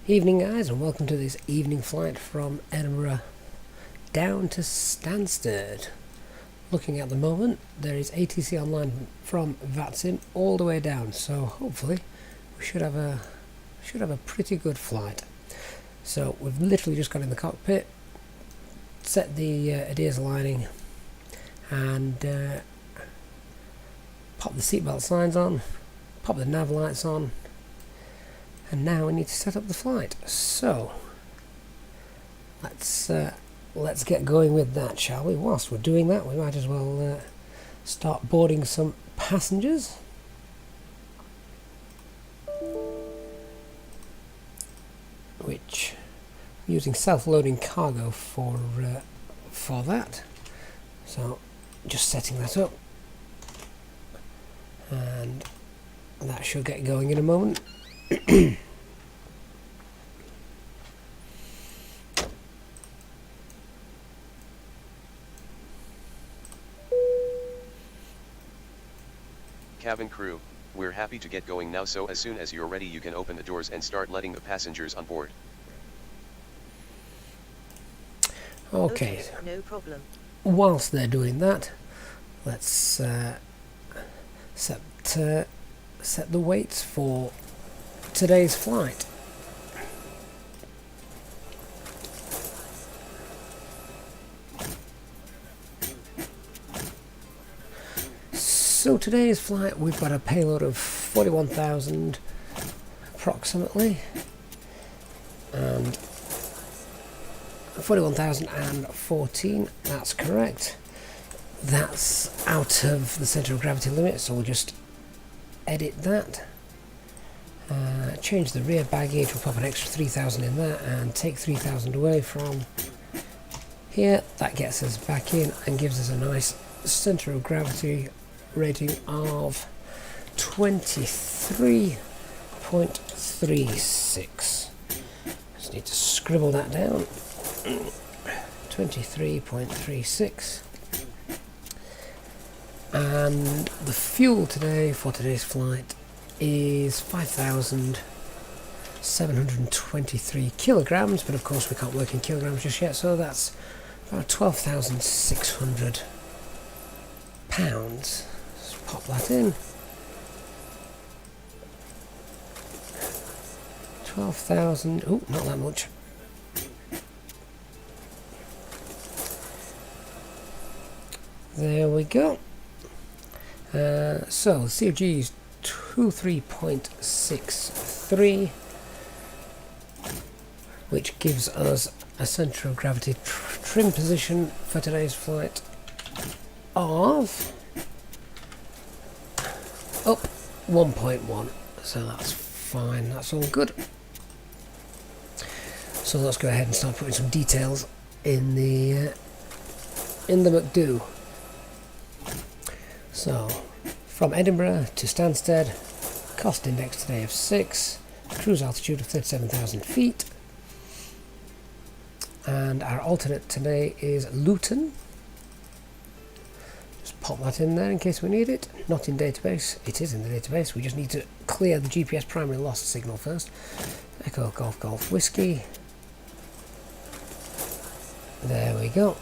Evening guys, and welcome to this evening flight from Edinburgh down to Stansted. Looking at the moment, there is ATC online from VATSIM all the way down, so hopefully we should have a pretty good flight. So we've literally just got in the cockpit, set the ADIRS lining, and pop the seatbelt signs on, pop the nav lights on. And now we need to set up the flight. So let's get going with that, shall we? Whilst we're doing that, we might as well start boarding some passengers. Which I'm using self-loading cargo for that. So just setting that up, and that should get going in a moment. Cabin crew, we're happy to get going now, so as soon as you're ready you can open the doors and start letting the passengers on board. Okay, no problem. Whilst they're doing that, let's set the weights for today's flight. So today's flight, we've got a payload of 41,000 approximately, and 41,014, that's correct. That's out of the centre of gravity limit, so we'll just edit that. Change the rear baggage, we'll pop an extra 3,000 in there and take 3,000 away from here. That gets us back in and gives us a nice centre of gravity rating of 23.36. Just need to scribble that down. 23.36. And the fuel today for today's flight is 5,723 kilograms, but of course we can't work in kilograms just yet, so that's about 12,600 pounds. Let's pop that in. 12,000, oh, not that much. There we go. So COG is 23.63, which gives us a centre of gravity trim position for today's flight of up 1.1. So that's fine, that's all good. So let's go ahead and start putting some details in the McDo. So from Edinburgh to Stansted, cost index today of 6, cruise altitude of 37,000 feet, and our alternate today is Luton. Just pop that in there in case we need it. Not in database. It is in the database. We just need to clear the GPS primary lost signal first. Echo Golf Golf Whiskey. There we go.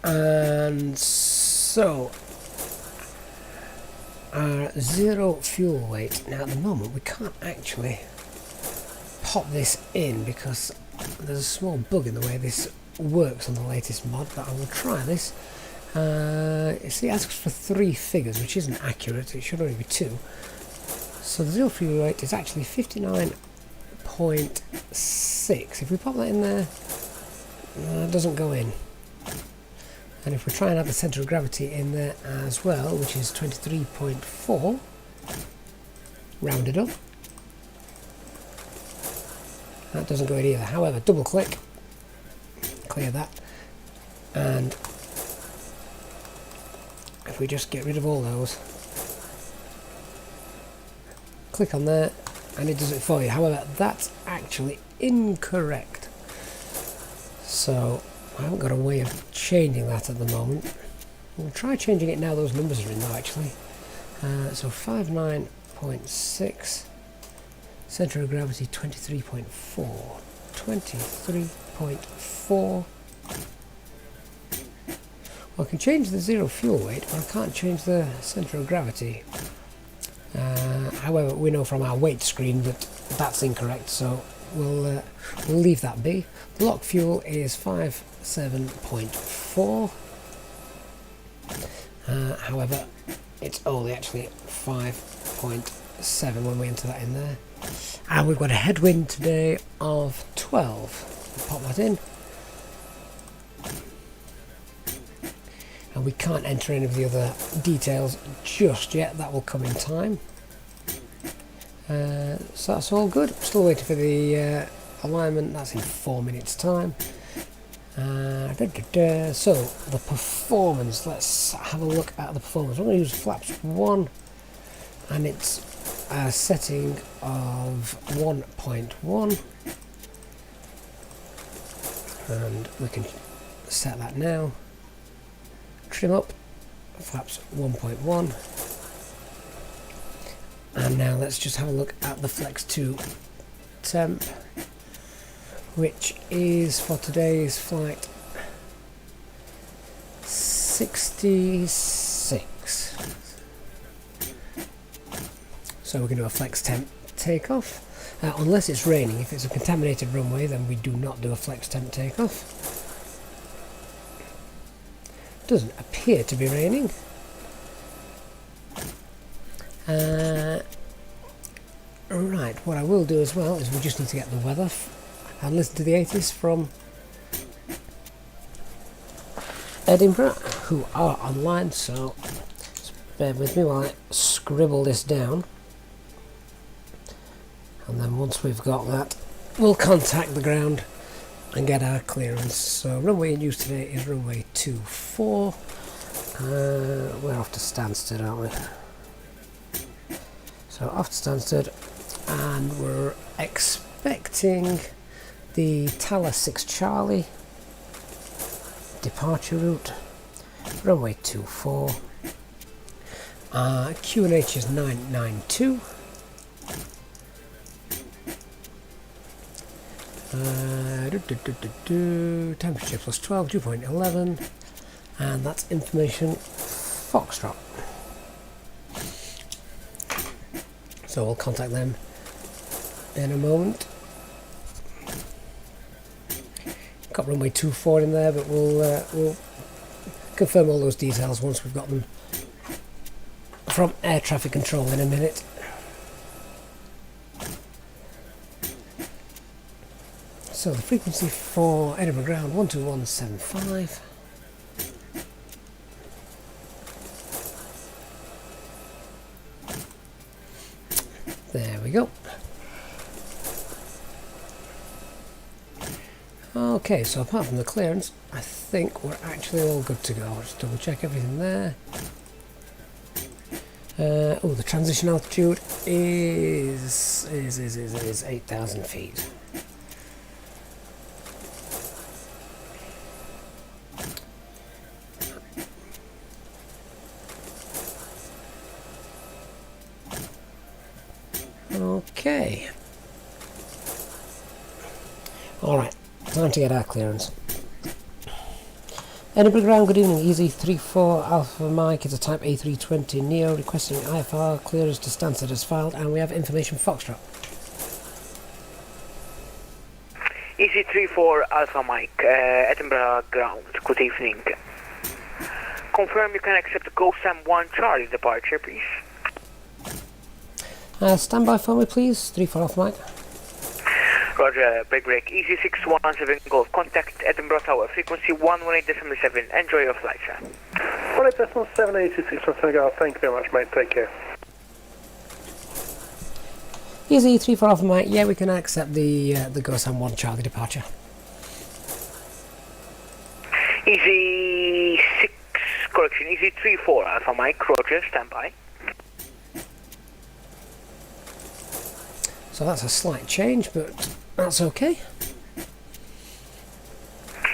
And so our zero fuel weight. Now at the moment we can't actually pop this in because there's a small bug in the way this works on the latest mod, but I will try this. You see, it asks for 3 figures, which isn't accurate. It should only be 2. So the zero fuel weight is actually 59.6. If we pop that in there, it doesn't go in. And if we try and have the centre of gravity in there as well, which is 23.4, rounded up, that doesn't go in either. However, double click, clear that, and if we just get rid of all those, click on there, and it does it for you. However, that's actually incorrect. So I haven't got a way of changing that at the moment. We'll try changing it now those numbers are in though, actually. So 59.6 Centre of gravity 23.4. 23.4. Well, I can change the zero fuel weight, but I can't change the centre of gravity. However, we know from our weight screen that that's incorrect, so we'll leave that be. The lock fuel is 57.4. However, it's only actually 5.7 when we enter that in there. And we've got a headwind today of 12. We'll pop that in. And we can't enter any of the other details just yet, that will come in time. So that's all good. Still waiting for the alignment, that's in 4 minutes time. So the performance, let's have a look at the performance. I'm going to use flaps 1 and it's a setting of 1.1 and we can set that now. Trim up, flaps 1.1, and now let's just have a look at the Flex 2 temp, which is for today's flight 66. So we're going to do a Flex temp takeoff, unless it's raining. If it's a contaminated runway, then we do not do a Flex temp takeoff. Doesn't appear to be raining. Right, what I will do as well is we just need to get the weather and listen to the 80s from Edinburgh, who are online, so bear with me while I scribble this down. And then once we've got that, we'll contact the ground and get our clearance. So runway in use today is runway 24. We're off to Stansted, aren't we? So off to Stansted, and we're expecting the Tala 6 Charlie departure route, runway 24. QNH is 992. Temperature plus 12, dew point 11, and that's information Foxtrot. So we'll contact them in a moment. Got runway 24 in there, but we'll confirm all those details once we've got them from air traffic control in a minute. So the frequency for Edinburgh ground 12175. There we go. Okay, so apart from the clearance, I think we're actually all good to go. Just double check everything there. Oh, the transition altitude is 8,000 feet. Okay. Alright, time to get our clearance. Edinburgh ground, good evening. EZ34 Alpha Mike, it's a type A320 Neo requesting IFR clearance to Stansted as filed, and we have information Foxtrot. EZ34 Alpha Mike, Edinburgh ground, good evening. Confirm you can accept the GoSam 1 Charlie departure, please. Stand by for me, please. 34 off, Mike. Roger, break. EZ617 Golf, contact Edinburgh Tower, frequency 118.7. Enjoy your flight, sir. 118.7, EZ617 Golf, thank you very much, mate. Take care. Easy, 34 off, Mike. Yeah, we can accept the GoSam 1 Charlie departure. EZ6, correction, EZ34 Alpha Mike, Roger, stand by. So that's a slight change, but that's okay.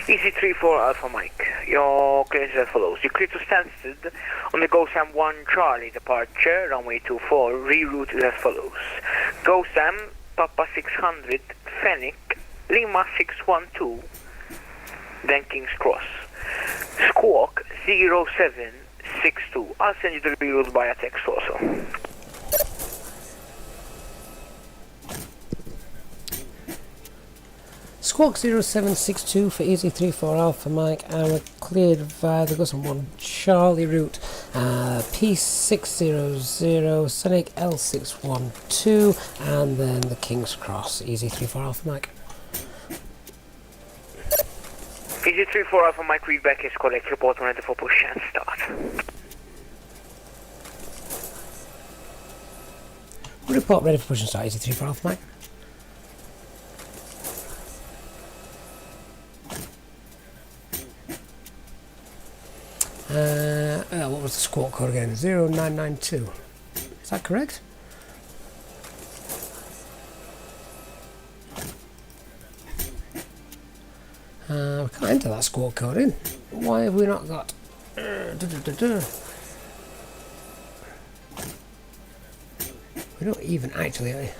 EZ34 Alpha Mike, your clearance as follows. You clear to Stansted on the GoSam 1 Charlie departure, runway 24, reroute is as follows. GoSam, Papa 600, Fennec, Lima 612, then King's Cross. Squawk 0762. I'll send you the reroute via text also. Squawk 0762 for Easy 34 Alpha Mike, and we're cleared via the Gusson 1 Charlie route, P600, Scenic L612, and then the King's Cross, Easy 34 Alpha Mike. Easy 34 Alpha Mike, feedback is correct. Report ready for push and start. Report ready for push and start, Easy 34 Alpha Mike. What was the squawk code again? 0992. Is that correct? We can't enter that squawk code in. Why have we not got... We don't even actually...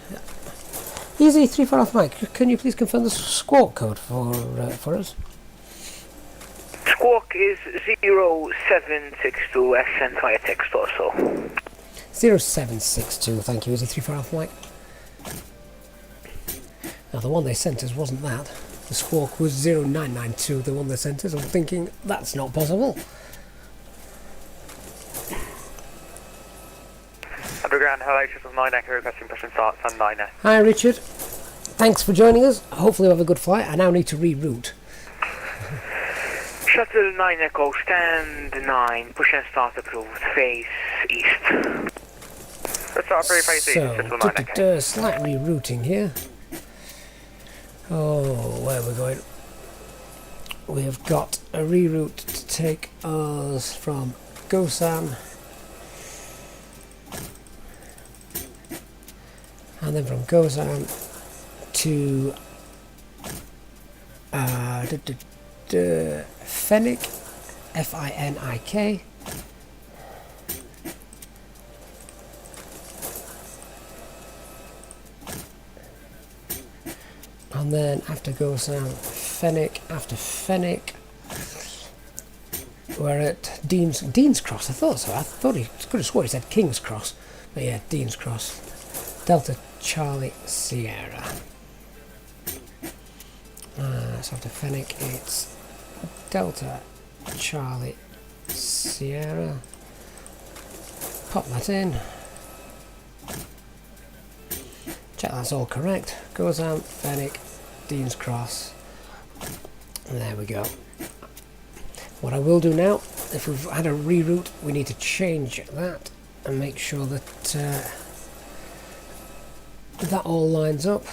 Easy 34 Alpha Mike, can you please confirm the squawk code for us? Squawk is 0762, as sent via text also. 0762, thank you, Easy 34 Alpha Mike. Now the one they sent us wasn't that. The squawk was 0992, the one they sent us. I'm thinking, that's not possible. Underground, hello, Shuttle 9 Echo, requesting push and start, Sun 9. Hi Richard, thanks for joining us. Hopefully we have a good flight. I now need to reroute. Shuttle 9 Echo, stand 9, push and start approved, face east. Let's start very face east, Shuttle 9 Echo. Slight rerouting here. Oh, where are we going? We have got a reroute to take us from Gosan, and then from Gosan to Fennec, F-I-N-I-K, and then after Gosan, Fennec, after Fennec we're at Dean's Cross. I thought so. I thought he could have sworn he said King's Cross, but yeah, Dean's Cross. Delta Charlie Sierra. So after Fennec it's Delta Charlie Sierra. Pop that in. Check that's all correct. Goes out, Fennec, Dean's Cross. And there we go. What I will do now, if we've had a reroute, we need to change that and make sure that that all lines up.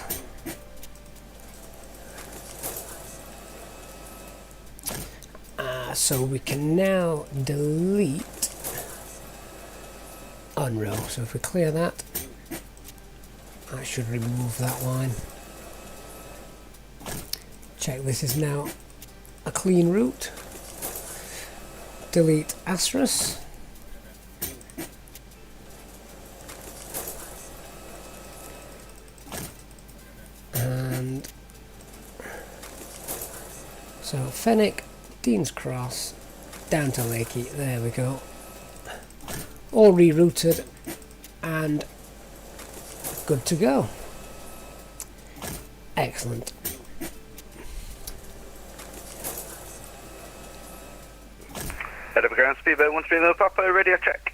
So we can now delete unrow. So if we clear that, I should remove that line. Check this is now a clean route. Delete asterisk. And so Fennec, Dean's Cross, down to Lakey, there we go. All rerouted and good to go. Excellent. Edinburgh ground speedboat 13 Lima Papa, radio check.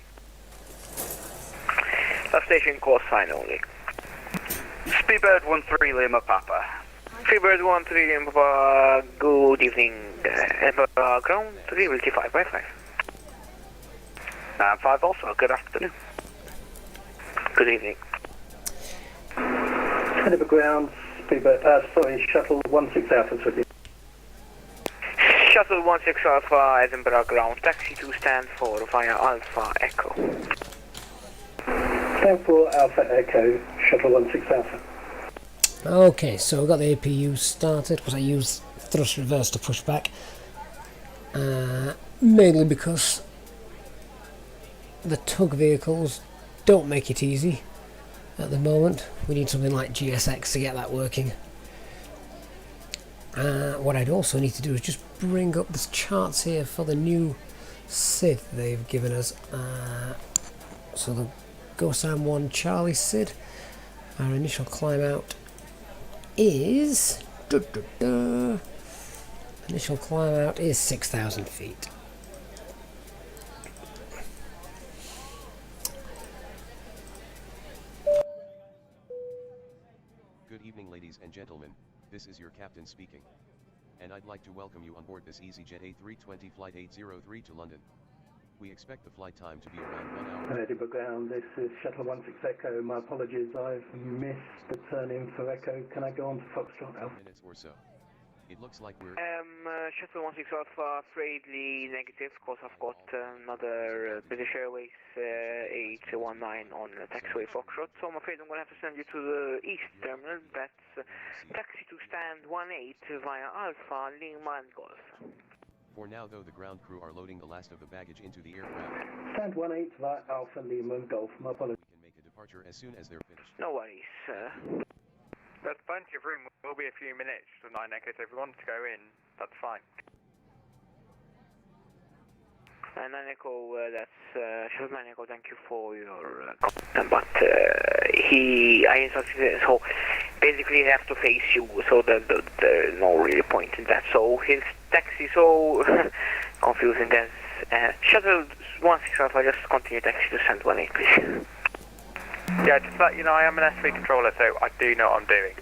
Last station course sign only. Speedboat 13 Lima Papa. Speedboat 13 Lima Papa, good evening. Edinburgh ground, reality 5x5. 5 also, good afternoon. Good evening. Edinburgh ground, speedboat, shuttle 16 Alpha with you. Shuttle 16 Alpha, Edinburgh ground, taxi to stand 4 via Alpha Echo. Stand 4 Alpha Echo, shuttle 16 Alpha. Okay, so we've got the APU started because I used thrust reverse to push back. Mainly because the tug vehicles don't make it easy. at the moment. We need something like GSX to get that working. What I'd also need to do is just bring up the charts here for the new SID they've given us. So the GoSam 1 Charlie SID, our initial climb out is... Initial climb out is 6,000 feet. Good evening, ladies and gentlemen, this is your captain speaking. And I'd like to welcome you on board this EasyJet A320 Flight 803 to London. We expect the flight time to be around 1 hour. Edinburgh ground, this is Shuttle 16 Echo. My apologies, I've missed the turn in for Echo. Can I go on to Foxtrot now? Minutes or so. It looks like we're... Shuttle 16 Alpha, afraidly negative, because I've got another British Airways 819 on taxiway Foxtrot, so I'm afraid I'm going to have to send you to the East Terminal. That's taxi to stand 18 via Alpha, Lima and Golf. For now though, the ground crew are loading the last of the baggage into the aircraft. Stand 18 via Alpha, Lima and Golf. My apologies. We can make a departure as soon as they're finished. No worries. There's plenty of room. Will be a few minutes for 9 Echo, so if we want to go in, that's fine. 9 Echo, that's Shuttle 9 Echo, thank you for your comment, but I instructed it, so basically he has to face you, so there's no really point in that. So his taxi so confusing as Shuttle 16 Alpha, just continue taxi to stand 18, please. Yeah, just let you know, I am an SV controller, so I do know what I'm doing.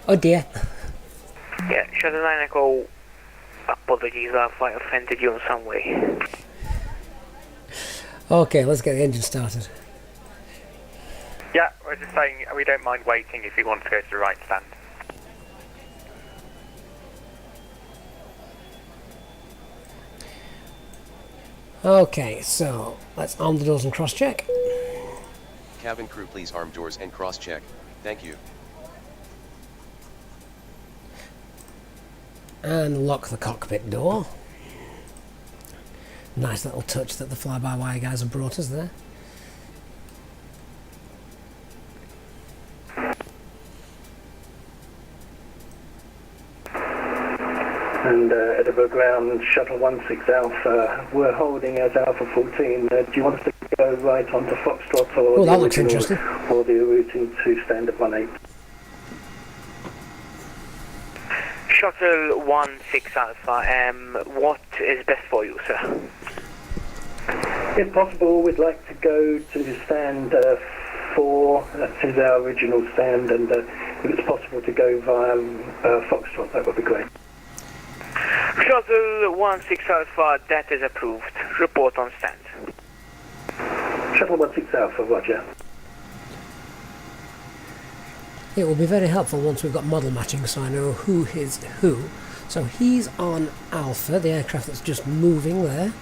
Oh dear. Yeah, Shuttle 9 Echo, apologies if I offended you in some way. Okay, let's get the engine started. Yeah, we're just saying we don't mind waiting if you want to go to the right stand. Okay, so let's arm the doors and cross-check. Cabin crew, please arm doors and cross-check. Thank you. And lock the cockpit door. Nice little touch that the fly-by-wire guys have brought us there. And Edinburgh ground, Shuttle 16 Alpha, we're holding as Alpha 14. Do you want us to go right onto Foxtrot or, that looks interesting. Or the routing to stand at 18? Shuttle 16 Alpha, what is best for you, sir? If possible, we'd like to go to stand 4, that is our original stand, and if it's possible to go via Foxtrot, that would be great. Shuttle 16 Alpha, that is approved. Report on stand. Shuttle 16 Alpha, roger. It will be very helpful once we've got model matching so I know who is who. So he's on Alpha, the aircraft that's just moving there.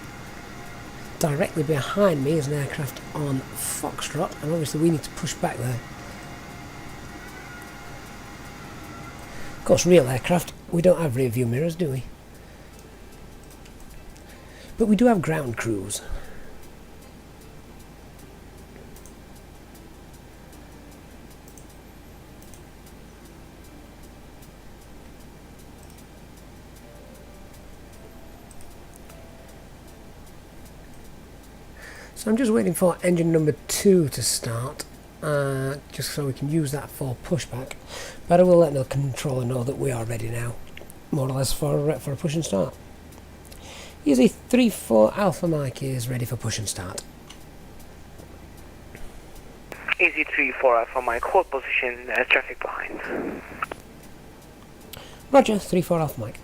Directly behind me is an aircraft on Foxtrot, and obviously we need to push back there. Of course, real aircraft, we don't have rear view mirrors, do we? But we do have ground crews. So I'm just waiting for engine number 2 to start, just so we can use that for pushback. But I will let the controller know that we are ready now, more or less for a push and start. Easy 3-4 Alpha Mike is ready for push and start. Easy 3-4 Alpha Mike, hold position, traffic behind. Roger, 3-4 Alpha Mike.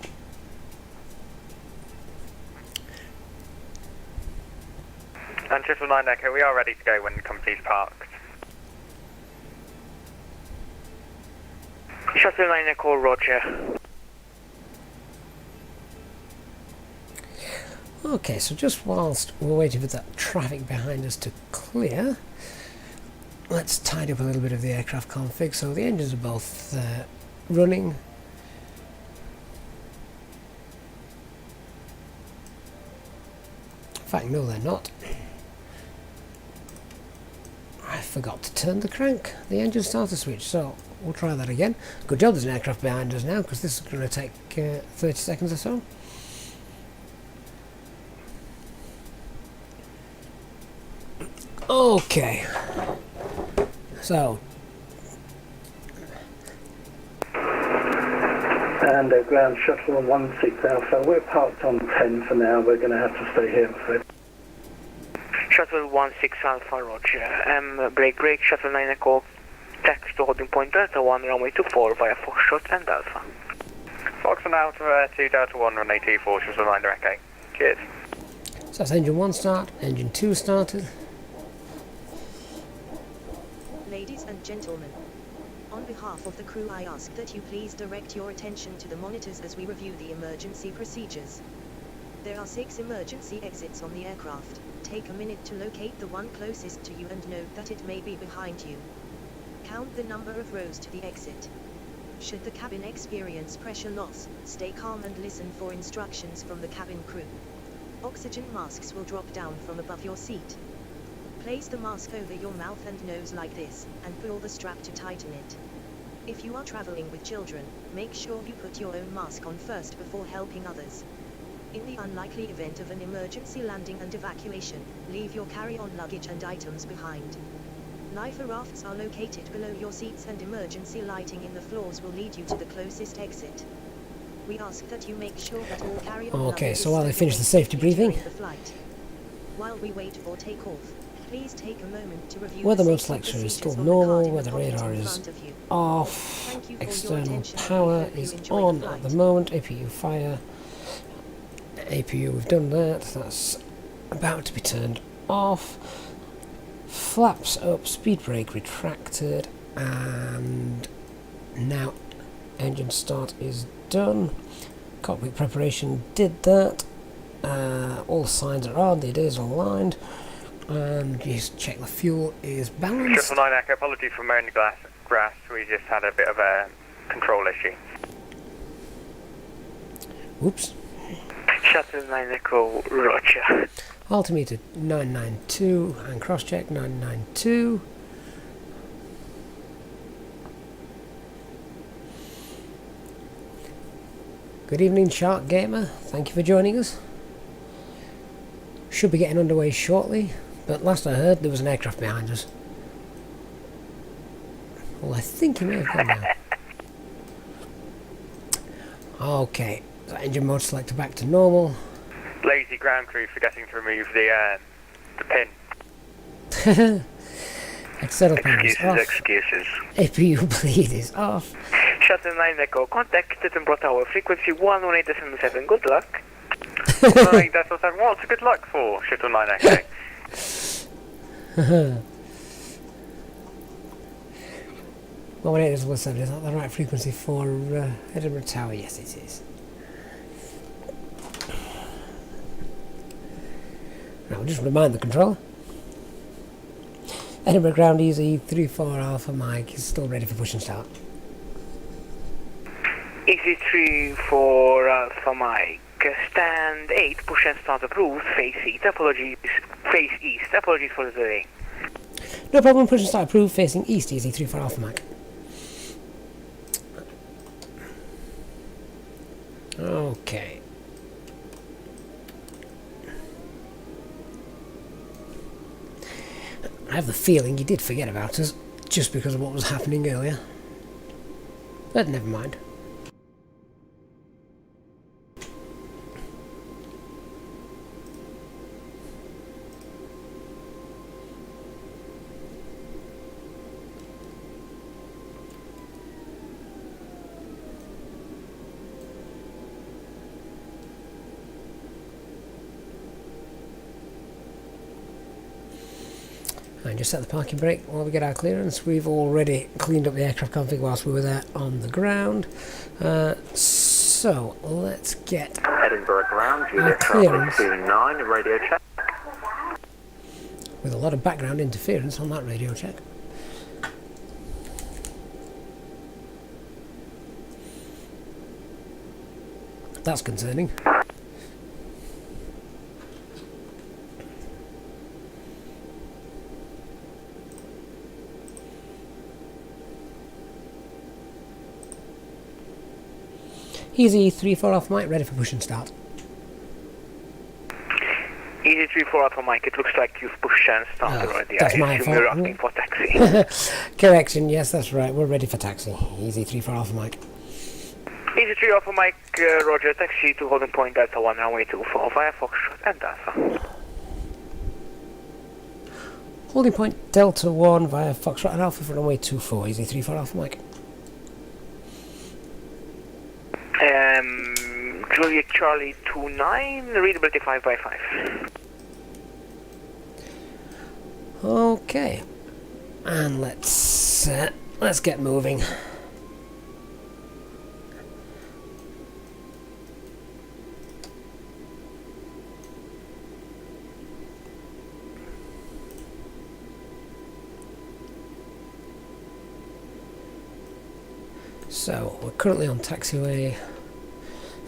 And Shuttle 9 Echo, we are ready to go when the company's parked. Shuttle 9 Echo, roger. Okay, so just whilst we're waiting for that traffic behind us to clear, let's tidy up a little bit of the aircraft config. So the engines are both running. In fact, no, they're not. forgot to turn the engine starter switch, so we'll try that again. Good job there's an aircraft behind us now, because this is going to take 30 seconds or so. Okay, so And ground shuttle 16 Alpha. We're parked on 10 for now. We're going to have to stay here, I'm afraid. Shuttle 16 Alpha, roger. Break, Shuttle 9 Echo, taxi to holding point Delta 1, runway 24 via Foxtrot and Alpha. Foxtrot Alpha 2 Delta 1, runway 24, Shuttle 9 Echo. Cheers. So that's engine 1 start, engine 2 started. Ladies and gentlemen, on behalf of the crew I ask that you please direct your attention to the monitors as we review the emergency procedures. There are 6 emergency exits on the aircraft. Take a minute to locate the one closest to you and note that it may be behind you. Count the number of rows to the exit. Should the cabin experience pressure loss, stay calm and listen for instructions from the cabin crew. Oxygen masks will drop down from above your seat. Place the mask over your mouth and nose like this, and pull the strap to tighten it. If you are traveling with children, make sure you put your own mask on first before helping others. In the unlikely event of an emergency landing and evacuation, leave your carry-on luggage and items behind. Life rafts are located below your seats and emergency lighting in the floors will lead you to the closest exit. We ask that you make sure that all carry-on Okay, luggage so is while they finish the safety briefing, during the flight. While we wait for takeoff, please take a moment to review weather the mode safety selection is still procedures on the normal, card in the weather pocket radar in is front of you. off, Thank you for your external attention and we power hope you is enjoy on the at the flight. moment, APU fire, APU we've done that, that's about to be turned off, flaps up, speed brake retracted, and now engine start is done. Cockpit preparation did that. All signs are on, the is aligned, and just check the fuel is balanced. Shuttle 9 Echo, apologies for mowing the grass. We just had a bit of a control issue. Whoops. Shuttle 9 Echo, roger. Altimeter 992 and cross check 992. Good evening, Shark Gamer. Thank you for joining us. Should be getting underway shortly, but last I heard there was an aircraft behind us. Well, I think he may have gone now. Okay, so engine mode selector back to normal. Lazy ground crew forgetting to remove the pin. External power is off. Excuses. APU bleed is off. Shuttle 9 Echo, contact Edinburgh Tower, frequency 118.7, good luck. 118.7, what's good luck for, Shuttle 9 Echo? 118.7, is that the right frequency for Edinburgh Tower? Yes, it is. Now we'll just remind the controller. Edinburgh Ground Easy 34 Alpha Mike is still ready for push and start. Easy 3 for Alpha Mike. Stand 8, push and start approved, face east, apologies for the delay. No problem, push and start approved, facing east, Easy 3 for Alpha Mike. Okay. I have the feeling he did forget about us, just because of what was happening earlier. But never mind. And just set the parking brake while we get our clearance. We've already cleaned up the aircraft config whilst we were there on the ground. So let's get Edinburgh ground, our Juliet Charlie clearance 29, radio check. with a lot of background interference on that radio check. That's concerning. Easy 3-4 Alpha Mike, ready for push and start. Easy 3-4 Alpha Mike, it looks like you've pushed and started already. That's my assume fault. you're asking for taxi. Correction, yes, that's right. We're ready for taxi. Easy 3-4 Alpha Mike. Easy 3 Alpha Mike, Roger, taxi to holding point Delta 1, runway 24 via Foxtrot and Alpha. Holding point Delta 1 via Foxtrot and Alpha for runway 24. Easy 3-4 Alpha Mike. Juliet Charlie 29, readability 5x5. Okay, and let's get moving. So we're currently on taxiway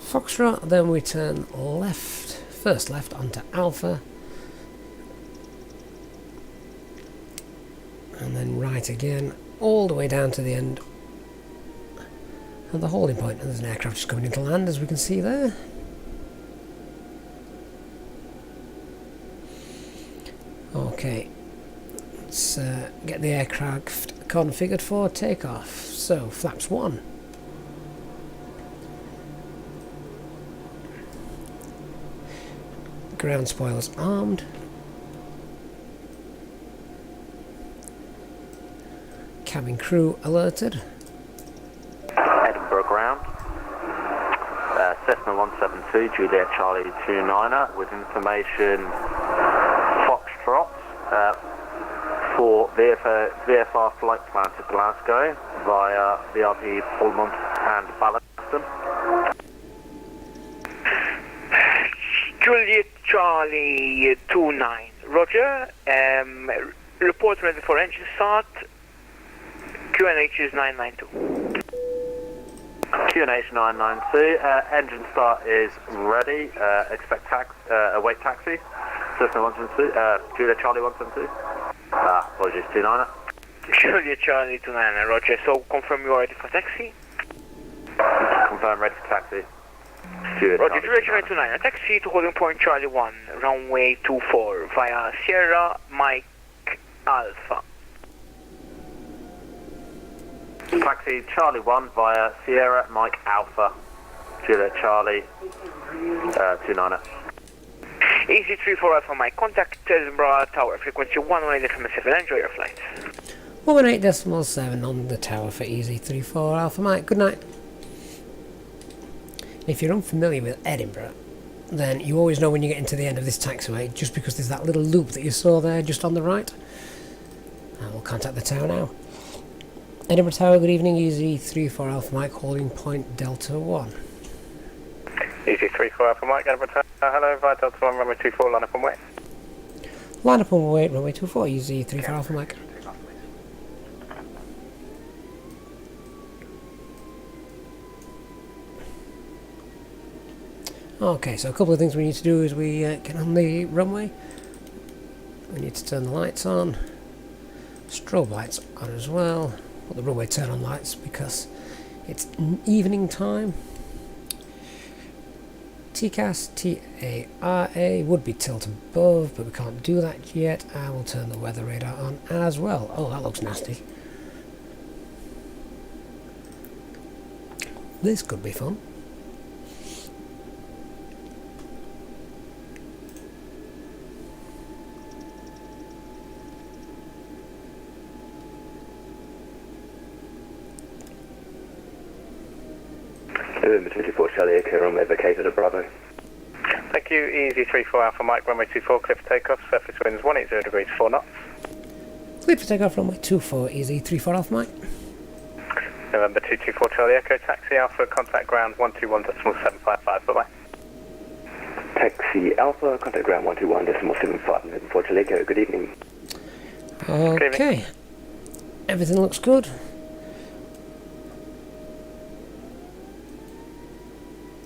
Foxtrot, then we turn left, first left onto Alpha, and then right again, all the way down to the end of the holding point. And there's an aircraft just coming into land, as we can see there. Okay, let's get the aircraft configured for takeoff. So, flaps 1. Ground spoilers armed. Cabin crew alerted. Edinburgh ground. Cessna 172, Juliet Charlie 29er, with information Foxtrot for VFR flight plan to Glasgow via VRP Pullman and Ballaston. Juliet Charlie 29, Roger. Report ready for engine start. QNH is 992. QNH 992, engine start is ready. Expect await taxi. Cessna 172, Juliet Charlie 172. Apologies, 29er. Juliet Charlie 29, Roger. So confirm you are ready for taxi. Confirm ready for taxi. Roger, Juliet Charlie 29, taxi to holding point Charlie 1, runway 24 via Sierra Mike Alpha. Taxi Charlie 1 via Sierra Mike Alpha. Juliet Charlie 29er. Easy 3-4 Alpha Mike, contact Edinburgh Tower, frequency 118 FM7, enjoy your flight. 118.7 on the tower for Easy 3-4 Alpha Mike, good night. If you're unfamiliar with Edinburgh, then you always know when you get into the end of this taxiway, just because there's that little loop that you saw there just on the right. I will contact the tower now. Edinburgh Tower, good evening, Easy 3-4 Alpha Mike, holding point Delta 1. Easy 3-4 Alpha Mike, Edinburgh Tower, hello, via Delta 1, runway 24, line up and wait. Line up and wait, runway 24, Easy 3-4 Alpha Mike. Okay, so a couple of things we need to do as we get on the runway. We need to turn the lights on, strobe lights on as well, put the runway turn on lights because it's evening time. TCAS, TARA would be tilt above, but we can't do that yet. I will turn the weather radar on as well. Oh, that looks nasty. This could be fun. November 24 Charlie Echo, runway vacated at Bravo. Thank you, Easy 3-4 Alpha Mike, runway 24, clear for takeoff, surface winds 180 degrees, 4 knots. Clear for takeoff, runway 24, Easy 3-4 Alpha Mike. November 224 Charlie Echo, taxi Alpha, contact ground 121.755, bye-bye. Taxi Alpha, contact ground 121.75, November 4 Charlie Echo, good evening. Okay, everything looks good.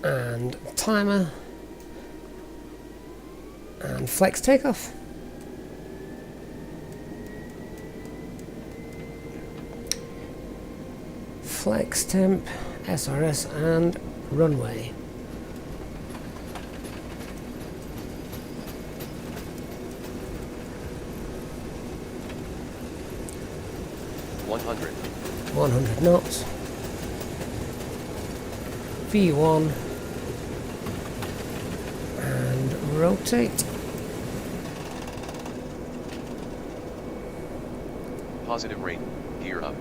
And timer and flex takeoff. Flex temp, SRS and runway. $100. 100 knots. V1 and rotate. Positive rate, gear up.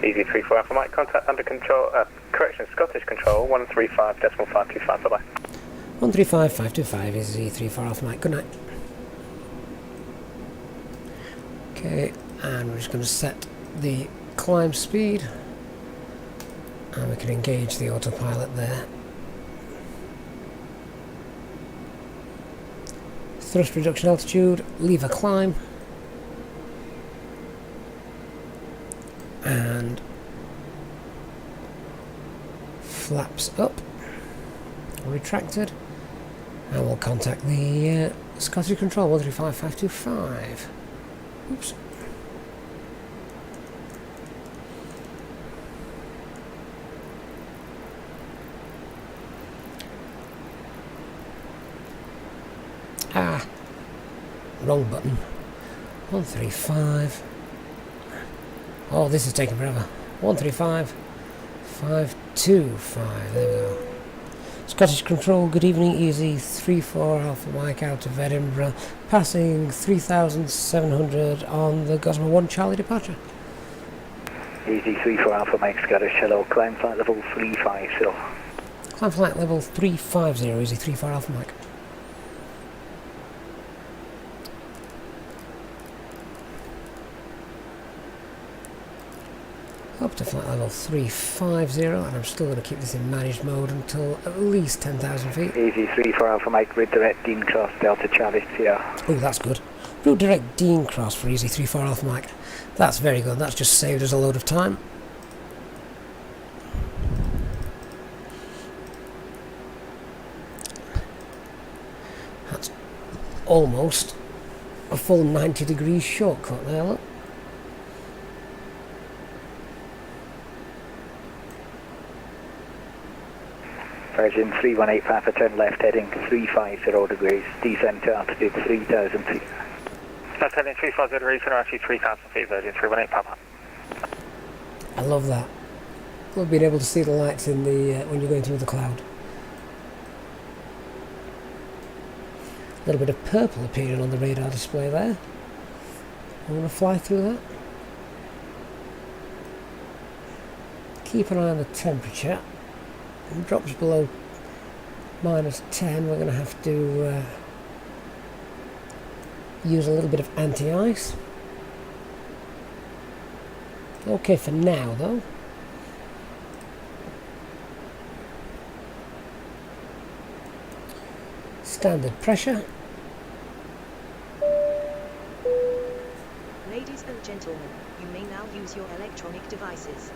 Easy 34 Alpha Mike, contact under control, correction, Scottish control, 135.525, bye-bye. 135.525 is Z34 Alpha Mike, good night. Okay, and we're just going to set the climb speed, and we can engage the autopilot there. Thrust reduction altitude, lever climb, and flaps up, retracted, and we'll contact the Scottish control 135.525. Oops. Wrong button. 135. Oh, this is taking forever. 135.525. There we go. Scottish control, good evening. Easy 34 Alpha Mike out of Edinburgh, passing 3,700 on the Gossamer 1 Charlie departure. Easy 34 Alpha Mike Scottish, hello, climb flight level 350. Climb flight level 350, Easy 34 Alpha Mike. Up to flight level 350, and I'm still going to keep this in managed mode until at least 10,000 feet. Easy 34 Alpha Mike, route direct Dean Cross, Delta Charlie, Sierra. Oh, that's good. Route direct Dean Cross for Easy 34 Alpha Mike. That's very good, that's just saved us a load of time. That's almost a full 90 degrees shortcut there, look. Virgin 318 Papa, turn left heading 350 degrees, descend to altitude 3,000 feet. Left heading 350 degrees, turn altitude 3,000 feet, Virgin 318 Papa. I love that. Love being able to see the lights in the when you're going through the cloud. A little bit of purple appearing on the radar display there. I'm going to fly through that. Keep an eye on the temperature. If it drops below -10, we're going to have to use a little bit of anti-ice. Okay for now though. Standard pressure. Ladies and gentlemen, you may now use your electronic devices.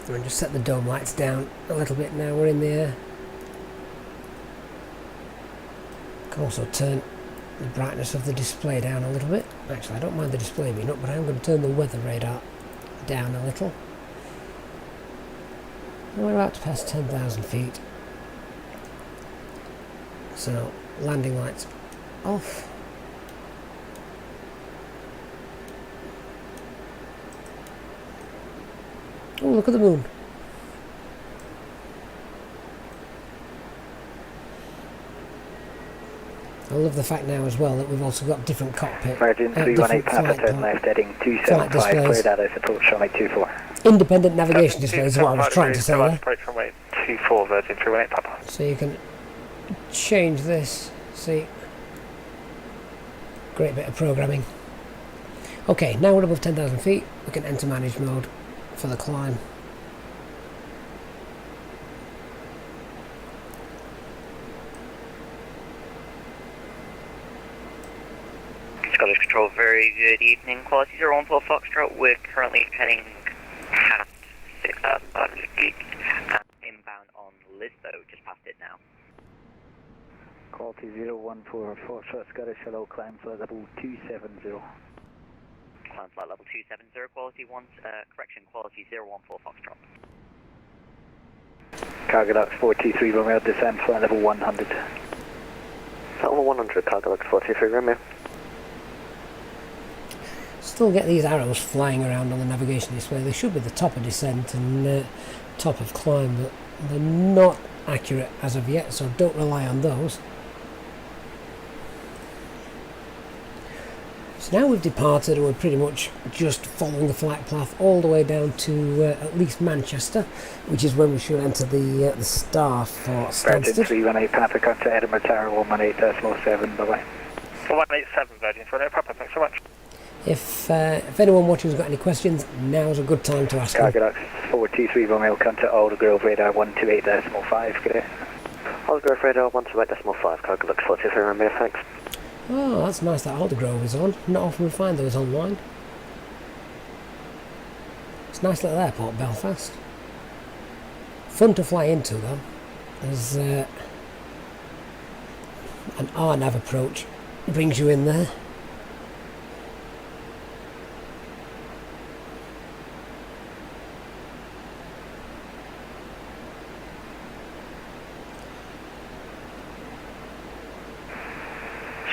And just set the dome lights down a little bit now we're in the air. Can also turn the brightness of the display down a little bit. Actually, I don't mind the display being up, but I'm going to turn the weather radar down a little. And we're about to pass 10,000 feet. So, landing lights off. Oh, look at the moon. I love the fact now as well that we've also got different cockpit, Virgin 318 Papa, turn left heading 275, clear data, approach runway 24. Independent navigation displays is what I was trying to say there. Approach runway 24, Virgin 318 Papa. So you can change this, see, great bit of programming. Okay, now we're above 10,000 feet, we can enter managed mode for the climb. Scottish Control, very good evening. Quality 014 Foxtrot, we're currently heading past 6,500 feet. Lisbon, just past it now. Quality 014 Foxtrot Scottish, hello, climb flight level 270. Climb flight level 270, quality 1, correction, quality 014 Foxtrot. Cargo Lux 423 Romeo, descend flight level 100. Level 100, Cargo Lux 423 Romeo. Still get these arrows flying around on the navigation display. They should be the top of descent and top of climb, but they're not accurate as of yet, so don't rely on those. So now we've departed and we're pretty much just following the flight path all the way down to at least Manchester, which is when we should enter the star for Stansted. Virgin 318 Papa, contact Edinburgh Tower 118.7, bye-bye. 187 Virgin 318 Papa, thanks so much. If anyone watching has got any questions, now's a good time to ask them. Cargo Lux 423 Romeo, contact Aldergrove radar 128.5, good day. Aldergrove radar 128.5, Cargo Lux 423 Romeo, thanks. Oh, that's nice that Aldergrove is on. Not often we find those online. It's a nice little airport, Belfast. Fun to fly into though. There's an RNAV approach. Brings you in there.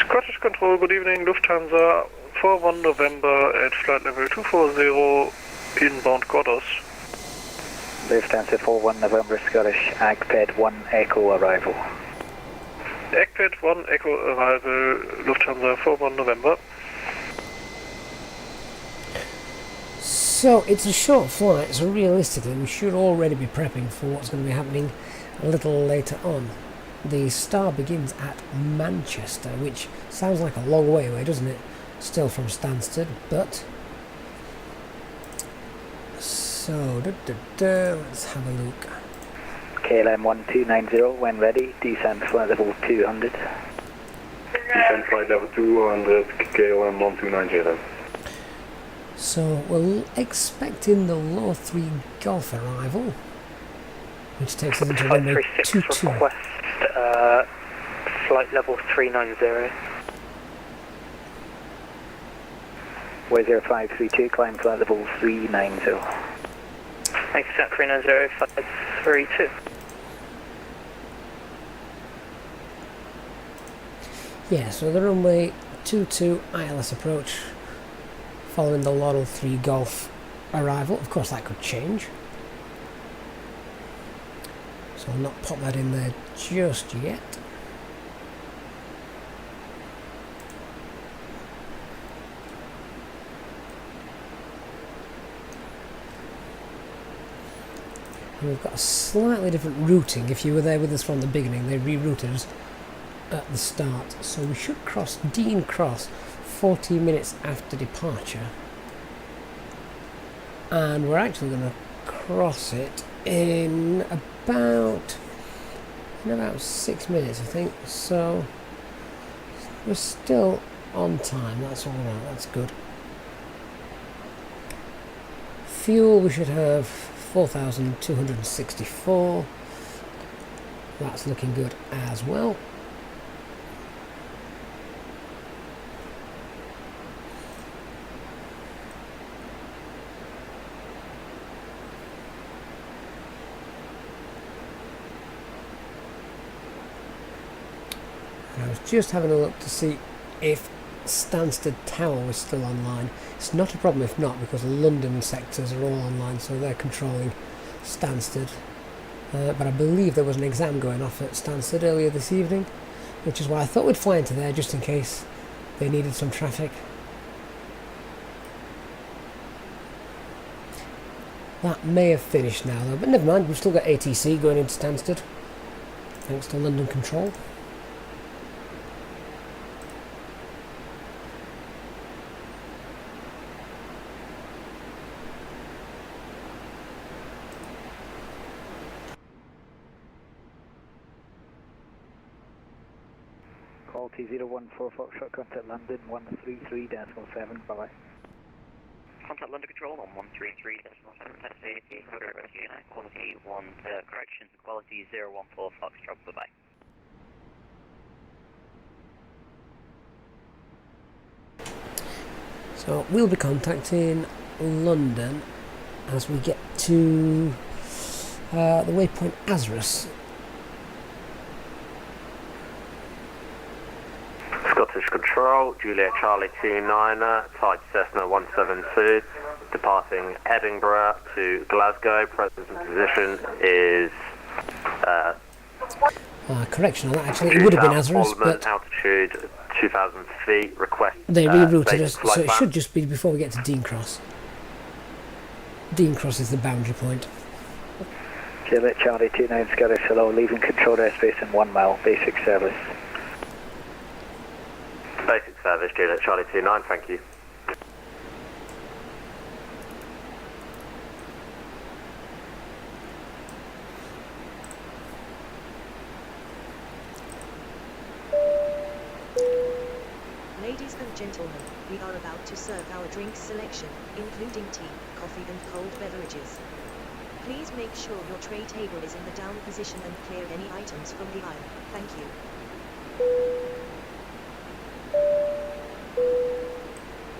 Scottish Control, good evening, Lufthansa, 41 November at flight level 240, inbound Goddard. Lufthansa 41 November, Scottish, AGPED 1 Echo arrival. AGPED 1 Echo arrival, Lufthansa 41 November. So it's a short flight, so realistically we should already be prepping for what's going to be happening a little later on. The star begins at Manchester, which sounds like a long way away, doesn't it? Still from Stansted, but... So, let's have a look. KLM 1290, when ready, descend flight level 200. Descend flight level 200, KLM 1290. So, we're expecting the Law 3 Golf arrival, which takes us into runway 22. Request, flight level 390. Way 0532, climb flight level 390. Thanks, 390, flight 32. Yeah, so the runway 22 ILS approach following the Laurel 3 Golf arrival. Of course that could change, so I'll not pop that in there just yet. And we've got a slightly different routing. If you were there with us from the beginning, they rerouted us at the start, so we should cross Dean Cross 40 minutes after departure, and we're actually going to cross it in about 6 minutes, I think, so we're still on time. That's all right, that's good. Fuel, we should have 4,264. That's looking good as well. I was just having a look to see if Stansted Tower was still online. It's not a problem if not, because London sectors are all online, so they're controlling Stansted. But I believe there was an exam going off at Stansted earlier this evening, which is why I thought we'd fly into there just in case they needed some traffic. That may have finished now though, but never mind, we've still got ATC going into Stansted, thanks to London Control. Quality 014 Foxtrot, contact London 133.7, bye-bye. contact London Control on 133.7, test AT, code United, quality 1, corrections, quality 014 Foxtrot, bye-bye. So we'll be contacting London as we get to the waypoint Azrus. Scottish Control, Juliet Charlie 29er, type Cessna 172, departing Edinburgh to Glasgow. Present position is correction on that, actually it would have been Azrus, but altitude 2,000 feet, request they rerouted us, so it plan. should just be before we get to Dean Cross. Dean Cross is the boundary point. Juliet Charlie 29 Scottish, hello, leaving controlled airspace in 1 mile, basic service. Basic service, Juliet Charlie 29, thank you. Ladies and gentlemen, we are about to serve our drink selection, including tea, coffee and cold beverages. Please make sure your tray table is in the down position and clear any items from the aisle. Thank you.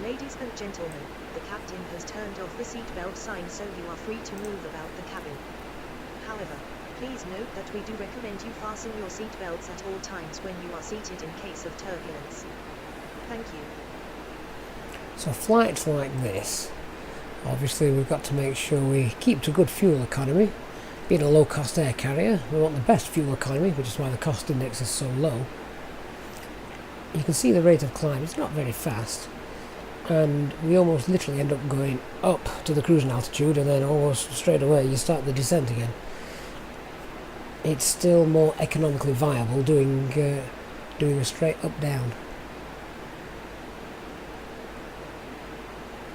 Ladies and gentlemen, the captain has turned off the seatbelt sign, so you are free to move about the cabin. However, please note that we do recommend you fasten your seatbelts at all times when you are seated in case of turbulence. Thank you. So flights like this, obviously we've got to make sure we keep to good fuel economy. Being a low-cost air carrier, we want the best fuel economy, which is why the cost index is so low. You can see the rate of climb, it's not very fast, and we almost literally end up going up to the cruising altitude and then almost straight away you start the descent again. It's still more economically viable doing a straight up-down.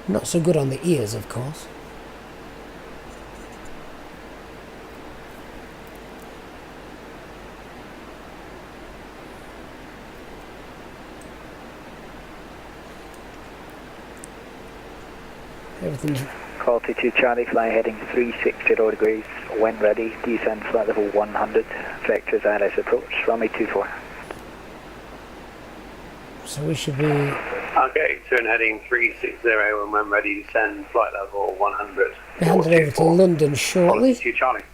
Not so good on the ears, of course. Everything's... Quality 2 Charlie, fly heading 360 degrees, when ready, descend flight level 100, vectors ILS approach, runway 24. So we should be... Okay, turn heading 360 and when ready, descend flight level 100. Be handed over to London shortly. Quality 2 Charlie.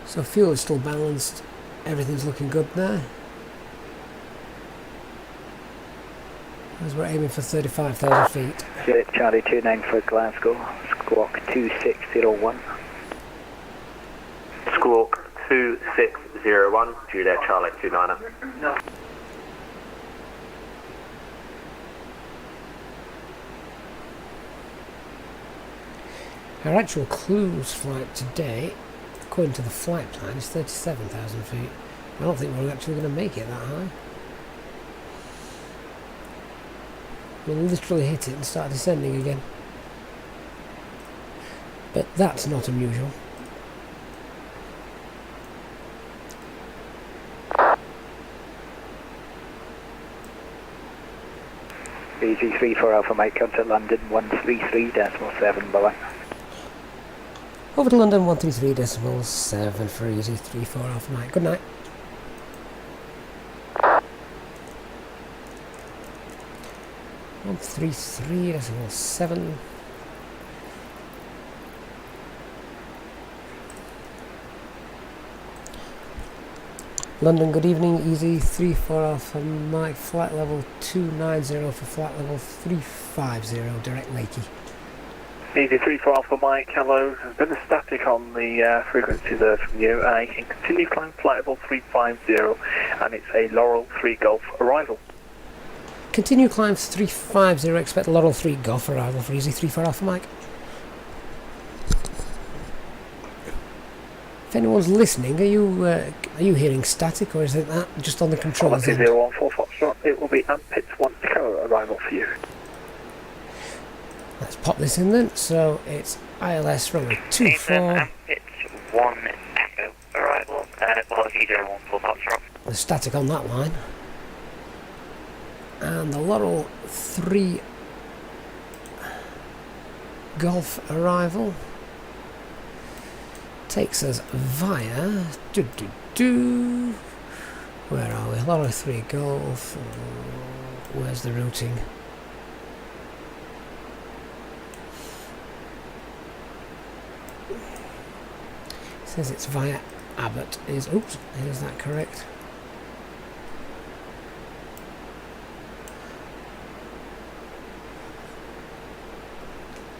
So fuel is still balanced, everything's looking good there. As we're aiming for 35,000 feet. Juliet Charlie 29 for Glasgow, squawk 2601. Squawk 2601, Juliet Charlie 29er. No. Our actual cruise flight today, according to the flight plan, is 37,000 feet. I don't think we're actually going to make it that high. We'll literally hit it and start descending again. But that's not unusual. Easy 34 Alpha Mike, contact London 133.7, bye-bye. Over to London 133.7 for easy 34 Alpha Mike. Good night. One 133.7. London, good evening. Easy 34 Alpha Mike, flight level 290 for flight level 350, direct Lakey. Easy 34 Alpha Mike, hello. There's been a static on the frequency there from you. I can continue climb flight level 350 and it's a Laurel 3 Golf arrival. Continue climb 350, expect Laurel 3 Golf arrival for easy 34 Alpha Mike. If anyone's listening, are you hearing static, or is it that just on the controls? Quality 014 Foxtrot, it will be Ampits 1 Echo arrival for you. Let's pop this in then. So it's ILS runway 24. It's 1 Echo arrival, quality 014 Foxtrot. The static on that line. And the Laurel 3 Golf arrival takes us via where are we? Laurel 3 Golf. Where's the routing? It says it's via Abbott. Oops, is that correct?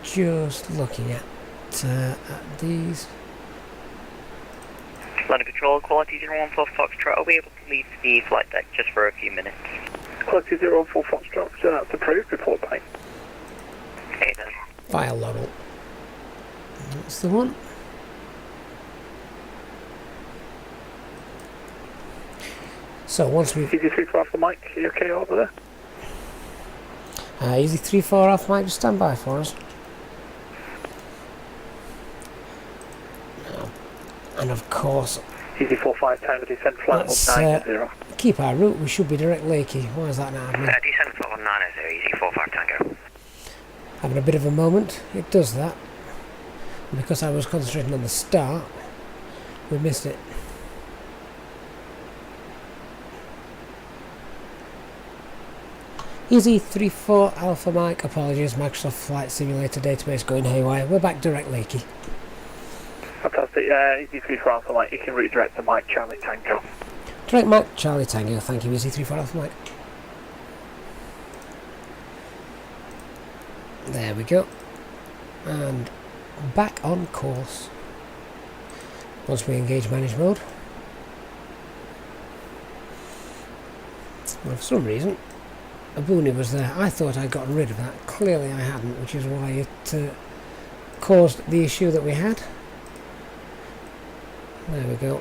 Just looking at these. London Control, quality 014 Foxtrot. Are we able to leave the flight deck just for a few minutes? Quality 014 Foxtrot, so that's approved, report back. Okay then. Via Laurel. That's the one. So once we've... Easy 34 off the mic, are you okay over there? Easy 34 off mic, just stand by for us. And of course... Easy 45 time to descent flight level 90. Keep our route, we should be direct Lakey. Why is that now happening? Descent flight level 90, easy 45 Tango. Having a bit of a moment, it does that. And because I was concentrating on the start, we missed it. Easy 34 Alpha Mike, apologies, Microsoft Flight Simulator database going haywire. We're back direct Lakey. Fantastic, Easy 34 Alpha Mike, you can redirect to Mike Charlie Tango. Direct Mike Charlie Tango, thank you, Easy 34 Alpha Mike. There we go. And back on course. Once we engage manage mode. Well, for some reason, a boonie was there. I thought I'd gotten rid of that. Clearly I hadn't, which is why it caused the issue that we had. There we go.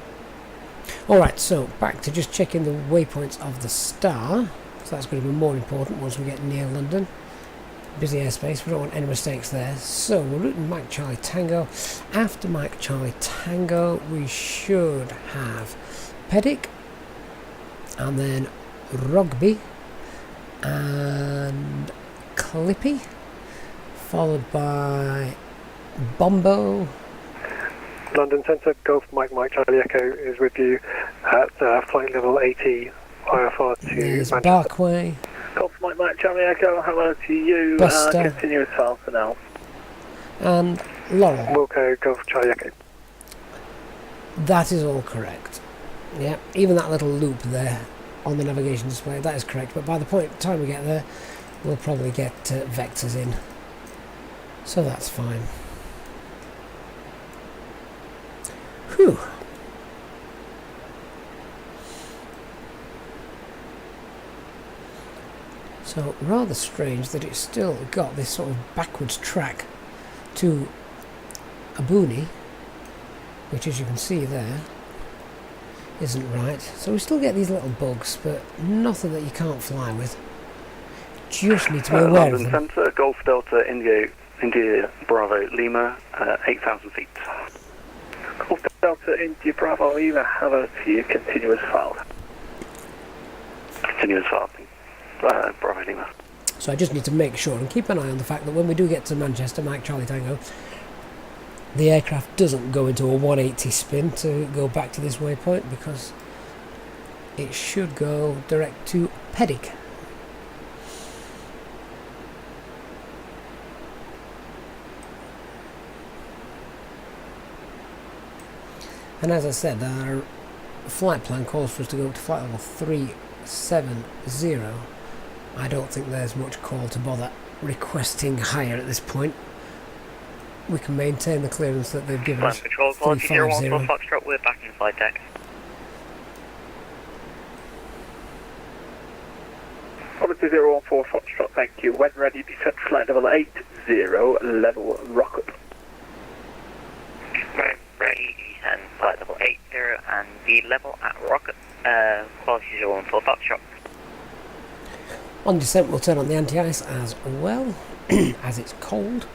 Alright, so back to just checking the waypoints of the star. So that's going to be more important once we get near London. Busy airspace, we don't want any mistakes there. So we're routing Mike Charlie Tango. After Mike Charlie Tango, we should have Pedic, and then Rugby, and Clippy, followed by Bombo. London Centre, Golf Mike Charlie Echo is with you at flight level 80, IFR to There's Manchester. Barkway. Golf Mike Charlie Echo, hello to you, Buster. continue as far for now. And Laurel. Wilco, Golf Charlie Echo. That is all correct. Yeah, even that little loop there on the navigation display, that is correct. But by the time we get there, we'll probably get vectors in. So that's fine. Whew. So rather strange that it's still got this sort of backwards track to a boonie, which as you can see there isn't right. So we still get these little bugs, but nothing that you can't fly with. Just need to be aware of them. London Centre, Golf Delta, India Bravo Lima, 8,000 feet. Golf Delta, India Bravo Lima, hello to you, continuous file. Continuous file. Bravo Lima. So I just need to make sure and keep an eye on the fact that when we do get to Manchester, Mike Charlie Tango, the aircraft doesn't go into a 180 spin to go back to this waypoint, because it should go direct to Pedic. And as I said, our flight plan calls for us to go up to flight level 370. I don't think there's much call to bother requesting higher at this point. We can maintain the clearance that they've given us. Control, quality 014 Foxtrot, we're back in flight deck. Quality 014 Foxtrot, thank you. When ready, descent flight level 80, level rocket. Right, ready, descent flight level 80 and the level at rocket. Quality 014 Foxtrot. On descent we'll turn on the anti-ice as well, as it's cold,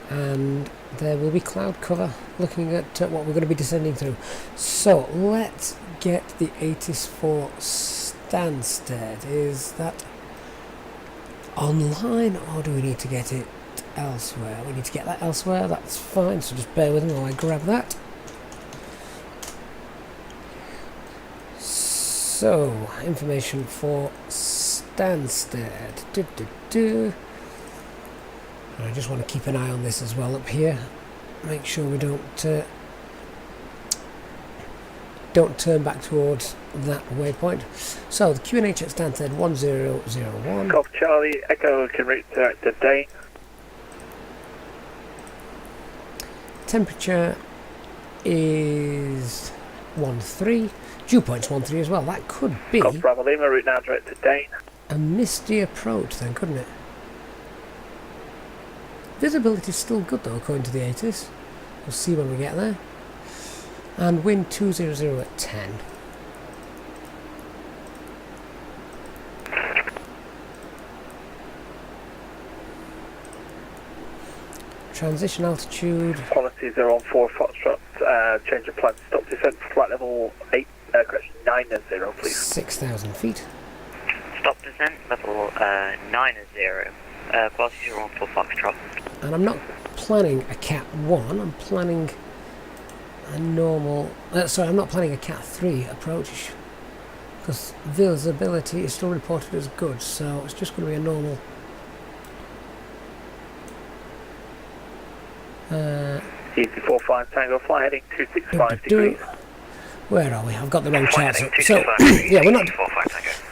and there will be cloud cover looking at what we're going to be descending through. So let's get the ATIS for Stansted. Is that online, or do we need to get it elsewhere? We need to get that elsewhere, that's fine, so just bear with me while I grab that. So, information for Stansted. I just want to keep an eye on this as well up here. Make sure we don't turn back towards that waypoint. So the QNH at Stansted 1001. Golf Charlie, Echo can reach direct to Dane. Temperature is 13. Dew point's 13 as well. That could be Golf Bravo Lima, route now direct to Dane. a misty approach then, couldn't it? Visibility is still good though, according to the ATIS. We'll see when we get there. And wind 200 at 10. Transition altitude. Quality 014 Foxtrot, change of plan, stop descent for flight level 8, correction 90, please. 6,000 feet. Stop descent, level 90, quality 014 Foxtrot. And I'm not planning a Cat 1, I'm planning a normal, I'm not planning a Cat 3 approach, because visibility is still reported as good, so it's just going to be a normal EG45 Tango, fly heading 265 degrees. Where are we? I've got the wrong charts up. So, yeah, we're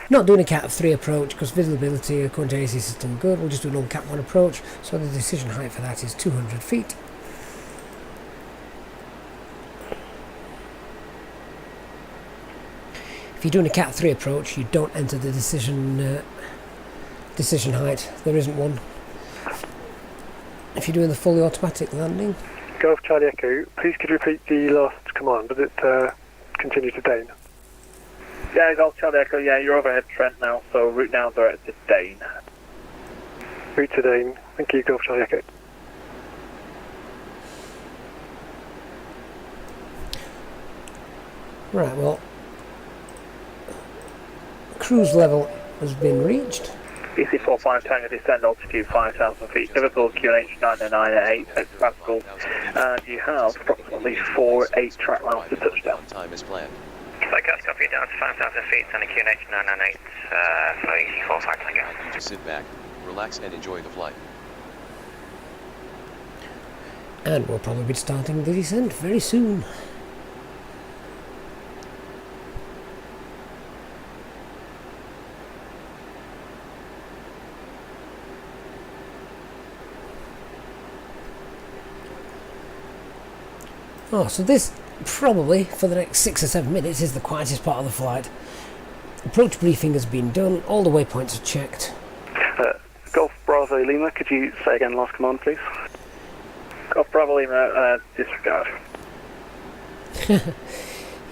not doing a Cat 3 approach because visibility according to ACS is still good. We'll just do a normal Cat 1 approach. So the decision height for that is 200 feet. If you're doing a Cat 3 approach, you don't enter the decision height. There isn't one. If you're doing the fully automatic landing. Golf Charlie Echo, please could you repeat the last command? Does it continue to Dane? Yeah, Golf Charlie Echo, yeah, you're overhead Trent now, so route now direct to Dane. Route to Dane, thank you, Golf Charlie Echo. Right, well, cruise level has been reached. BC45 Tango, descend altitude 5,000 feet, Liverpool QNH 909 at 8 pascals, and you have approximately 4-8 track miles to touchdown. Time is planned. Flycast, copy down to 5,000 feet, and a QNH 998 for BC45 Tango. You just sit back, relax and enjoy the flight. And we'll probably be starting the descent very soon. Oh, so this probably, for the next 6 or 7 minutes, is the quietest part of the flight. Approach briefing has been done, all the waypoints are checked. Golf Bravo Lima, could you say again last command, please? Golf Bravo Lima, disregard.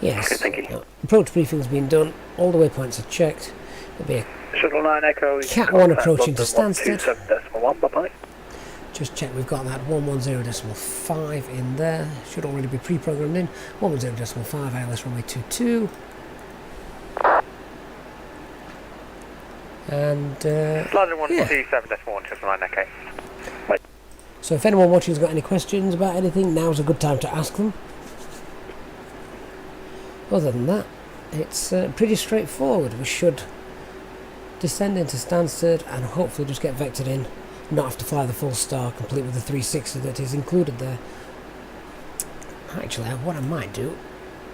Yes. Okay, thank you. Approach briefing has been done, all the waypoints are checked. There'll be a Shuttle 9 Echo. Cat 1 approaching to Stansted. 127.1, bye-bye. Just check we've got that 110.5 in there. Should already be pre-programmed in. 110.5 ILS runway 22. And London 127.1, just 9 Echo. so if anyone watching has got any questions about anything, now's a good time to ask them. Other than that, it's pretty straightforward. We should descend into Stansted and hopefully just get vectored in. Not have to fly the full star, complete with the 360 that is included there. Actually, what I might do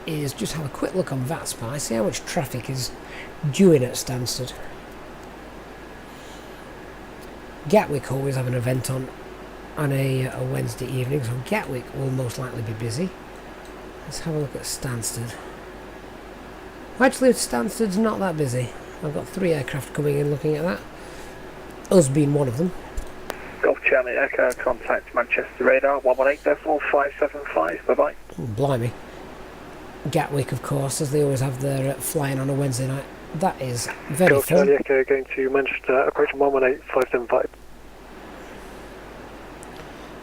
is just have a quick look on VATSIM, see how much traffic is due in at Stansted. Gatwick always have an event on a Wednesday evening, so Gatwick will most likely be busy. Let's have a look at Stansted. Actually, Stansted's not that busy. I've got 3 aircraft coming in looking at that, us being one of them. Golf Charlie Echo, contact Manchester radar 118.575, bye-bye. Blimey. Gatwick, of course, as they always have their flying on a Wednesday night. That is very Golf fun. Charlie Echo going to Manchester, approaching 118.575.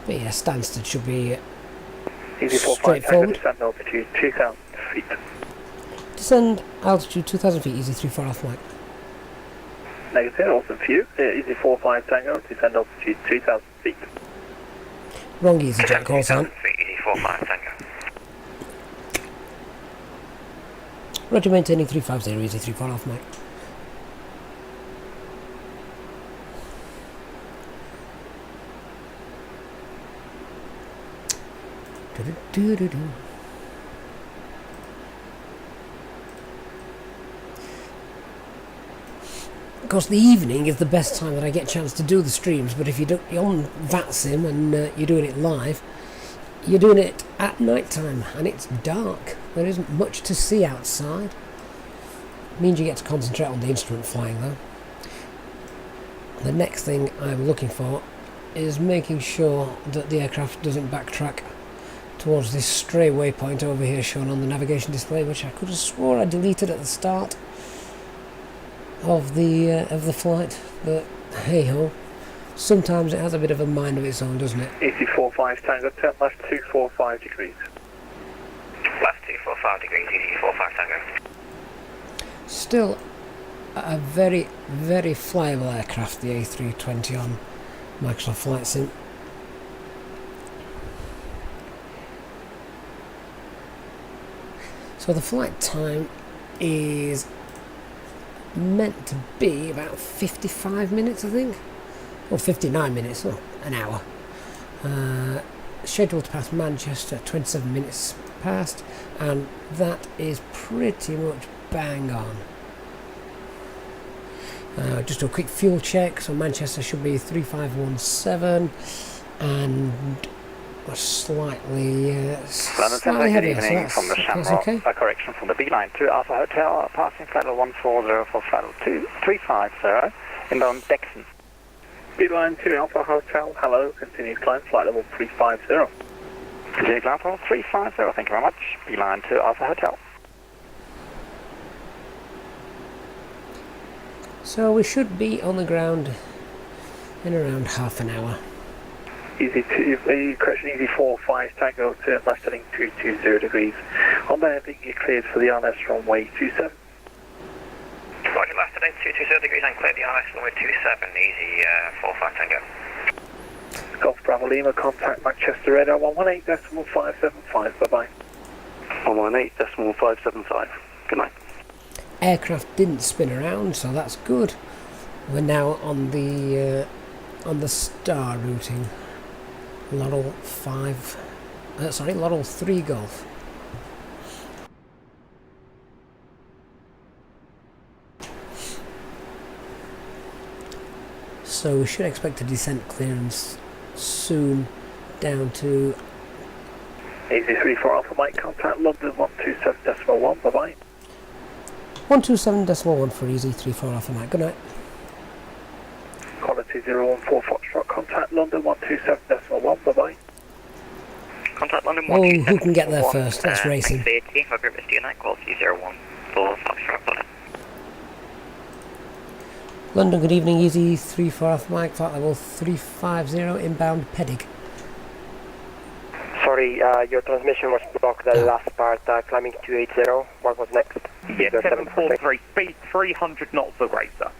But yeah, Stansted should be Easy 45 Tango, straightforward. descend altitude 2,000 feet. Descend altitude 2,000 feet, easy 34 off mic. Negative, awesome for you. Easy 45 Tango, descend altitude 2,000 feet. Wrong easy jet call sign. Easy 45 Tango. Roger, maintaining 350, easy 34 off mic. Do-do-do-do-do. Of course, the evening is the best time that I get a chance to do the streams, but if you're on VATSIM and you're doing it live, you're doing it at night time and it's dark. There isn't much to see outside. It means you get to concentrate on the instrument flying though. The next thing I'm looking for is making sure that the aircraft doesn't backtrack towards this stray waypoint over here shown on the navigation display, which I could have swore I deleted at the start of the flight, but hey ho, sometimes it has a bit of a mind of its own, doesn't it? Easy 45 Tango, turn left 245 degrees. Left 245 degrees, easy 45 Tango. Still a very, very flyable aircraft, the A320 on Microsoft Flight Sim. So the flight time is meant to be about 55 minutes, I think, or 59 minutes, or an hour. Scheduled to pass Manchester 27 minutes past, and that is pretty much bang on. Just do a quick fuel check. So Manchester should be 3517, and we're slightly Good heavier. evening So from the that's Shamrock. okay. A correction from the B-line to Alpha Hotel, passing flight level 140 for flight level 2350, inbound Dexon. B-line to Alpha Hotel, hello, continue climb, flight level 350. Continue climb for 350, thank you very much. B-line to Alpha Hotel. So we should be on the ground in around half an hour. Easy 2, correction, easy 45 Tango, turn left heading 220 degrees. On the heading, you're cleared for the RS runway 27. Roger, left heading 220 degrees and clear the RS runway 27, easy 45 Tango. Golf Bravo Lima, contact Manchester radar 118.575, bye-bye. 118.575, good night. Aircraft didn't spin around, so that's good. We're now on the star routing. Laurel 3 Golf. So we should expect a descent clearance soon down to Easy 34 Alpha Mike, contact London 127.1, bye-bye. 127.1 for easy 34 Alpha Mike. Good night. Quality 014 Foxtrot, contact London 127.1, bye-bye. Contact London Oh, who can get there first? That's racing. I'll grip this night, quality 014 Foxtrot, bye. London, good evening, easy 34 Alpha Mike, flight level 350, inbound Pedig. Sorry, your transmission was blocked the last part, climbing 280, what was next? Yeah, 743, speed 300 knots or greater.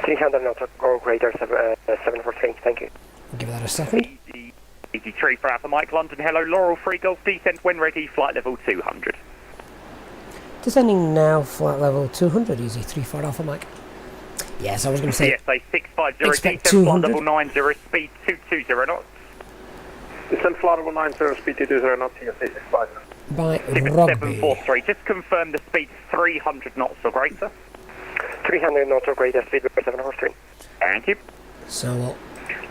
300 knots or greater, 743, thank you. Give that a second. Easy 3 for Alpha Mike, London, hello, Laurel 3 Golf, descent when ready, flight level 200. Descending now, flight level 200, easy 34 Alpha Mike. Yes, I was going to say. CSA 650, expect descent flight 200. level 90, speed 220 knots. Descent flight level 90, speed 220 knots, CSA 650. By Rugby. 743, just confirm the speed 300 knots or greater. 300 knots or greater, speed 743. Thank you. So we'll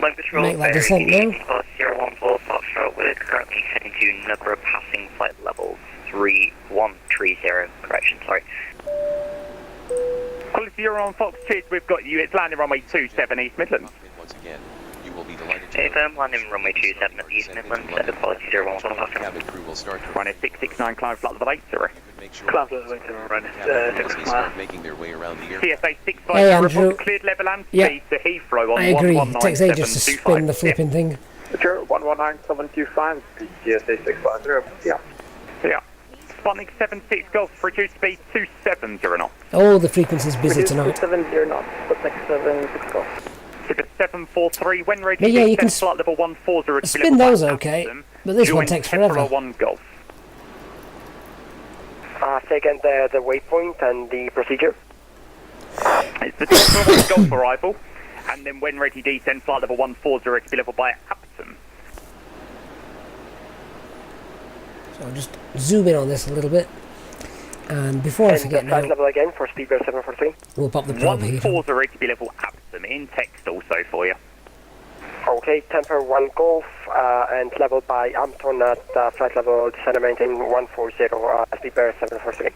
Make that descent now. 014 Foxtrot, we're currently heading to Edinburgh, passing flight level 3130, correction, sorry. Quality, you're on Fox 2, we've got you, it's landing runway 27 East Midlands. Once again, you will be delighted to If I'm landing runway 27 at the East Midlands, quality 014 Foxtrot. cabin crew will start to Runway 669, climb flight level 8, sorry. make sure Climb flight level 8, run start making their way around the airport. CSA 650, Hey, Andrew. report cleared level and Yeah. speed to Heathrow on I agree, it takes ages to spin the 119.725. flipping thing. Sure, 119725, GSA 650. Yeah. Yeah. Sputnik 76 Golf, reduced speed 270 knots. Oh, the frequency's busy tonight. 270 knots, Sputnik 76 Golf. Ticket 743, when ready, But yeah, you can flight level 140. spin those okay, but this one takes forever. 1 Golf. Second, the waypoint and the procedure. It's the Temporal 1 Golf arrival, and then when ready, descend flight level 140 to be level by Appleton. So I'll just zoom in on this a little bit. And before I forget now, flight level again for Speedbird 743. We'll pop the probe heat on. 140 to be level Appleton, in text also for you. Okay, Temper 1 Golf and level by Ampton at flight level descend and maintain 140, Speedbird 743.